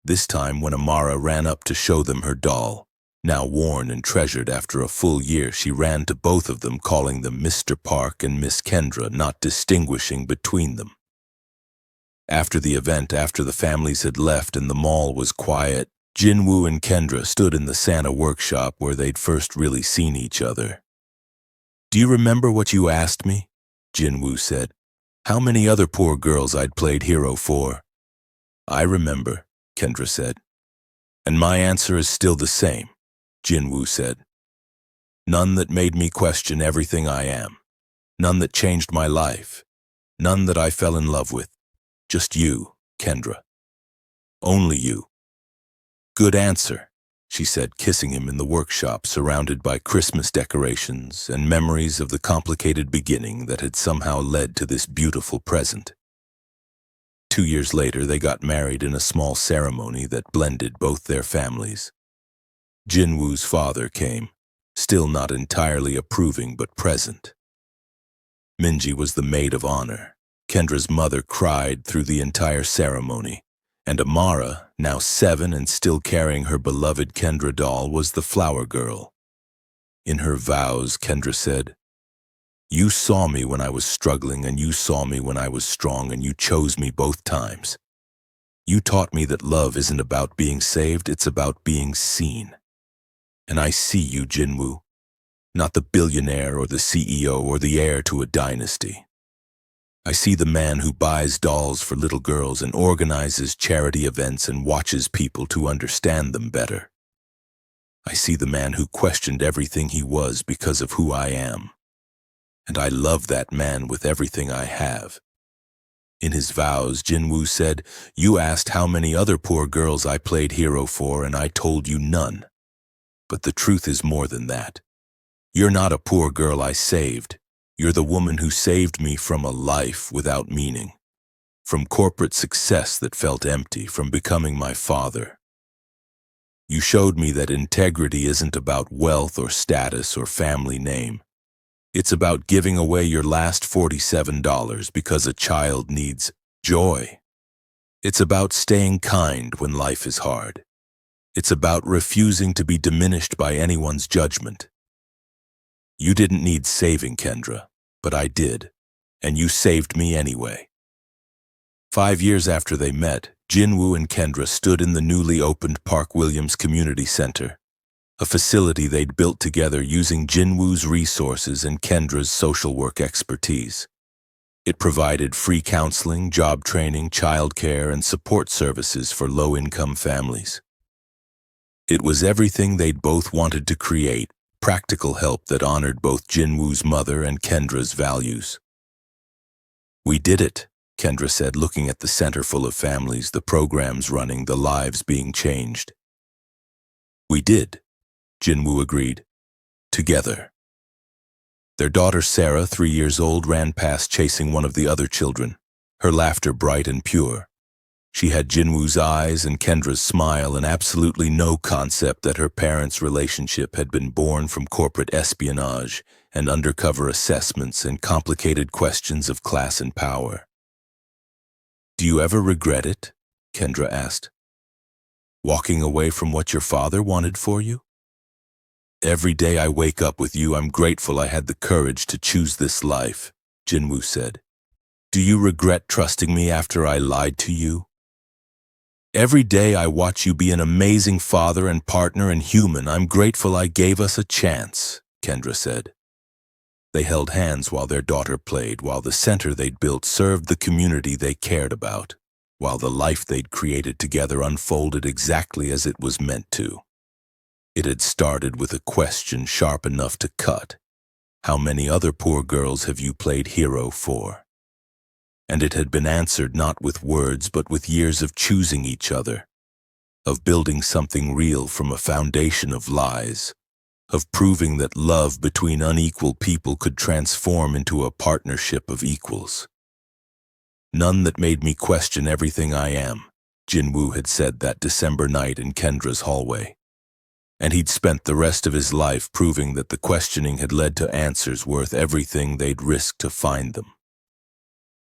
This time, when Amara ran up to show them her doll, now worn and treasured after a full year, she ran to both of them, calling them Mr. Park and Miss Kendra, not distinguishing between them. After the event, after the families had left and the mall was quiet, Jinwoo and Kendra stood in the Santa workshop where they'd first really seen each other. "Do you remember what you asked me?" Jinwoo said. "How many other poor girls I'd played hero for?" "I remember," Kendra said. "And my answer is still the same," Jinwoo said. "None that made me question everything I am. None that changed my life. None that I fell in love with. Just you, Kendra. Only you." "Good answer," she said, kissing him in the workshop surrounded by Christmas decorations and memories of the complicated beginning that had somehow led to this beautiful present. 2 years later, they got married in a small ceremony that blended both their families. Jinwoo's father came, still not entirely approving but present. Minji was the maid of honor. Kendra's mother cried through the entire ceremony, and Amara, now 7 and still carrying her beloved Kendra doll, was the flower girl. In her vows, Kendra said, "You saw me when I was struggling, and you saw me when I was strong, and you chose me both times. You taught me that love isn't about being saved, it's about being seen. And I see you, Jinwoo, not the billionaire or the CEO or the heir to a dynasty. I see the man who buys dolls for little girls and organizes charity events and watches people to understand them better. I see the man who questioned everything he was because of who I am. And I love that man with everything I have." In his vows, Jinwoo said, "You asked how many other poor girls I played hero for, and I told you none. But the truth is more than that. You're not a poor girl I saved. You're the woman who saved me from a life without meaning, from corporate success that felt empty, from becoming my father. You showed me that integrity isn't about wealth or status or family name. It's about giving away your last $47 because a child needs joy. It's about staying kind when life is hard. It's about refusing to be diminished by anyone's judgment. You didn't need saving, Kendra, but I did, and you saved me anyway." 5 years after they met, Jinwoo and Kendra stood in the newly opened Park Williams Community Center, a facility they'd built together using Jinwoo's resources and Kendra's social work expertise. It provided free counseling, job training, childcare, and support services for low-income families. It was everything they'd both wanted to create, practical help that honored both Jinwoo's mother and Kendra's values. "We did it," Kendra said, looking at the center full of families, the programs running, the lives being changed. "We did," Jinwoo agreed. "Together." Their daughter Sarah, 3 years old, ran past chasing one of the other children, her laughter bright and pure. She had Jinwoo's eyes and Kendra's smile, and absolutely no concept that her parents' relationship had been born from corporate espionage and undercover assessments and complicated questions of class and power. "Do you ever regret it?" Kendra asked. "Walking away from what your father wanted for you?" "Every day I wake up with you, I'm grateful I had the courage to choose this life," Jinwoo said. "Do you regret trusting me after I lied to you?" "Every day I watch you be an amazing father and partner and human. I'm grateful I gave us a chance," Kendra said. They held hands while their daughter played, while the center they'd built served the community they cared about, while the life they'd created together unfolded exactly as it was meant to. It had started with a question sharp enough to cut. How many other poor girls have you played hero for? And it had been answered not with words but with years of choosing each other, of building something real from a foundation of lies, of proving that love between unequal people could transform into a partnership of equals. "None that made me question everything I am," Jinwoo had said that December night in Kendra's hallway. And he'd spent the rest of his life proving that the questioning had led to answers worth everything they'd risked to find them.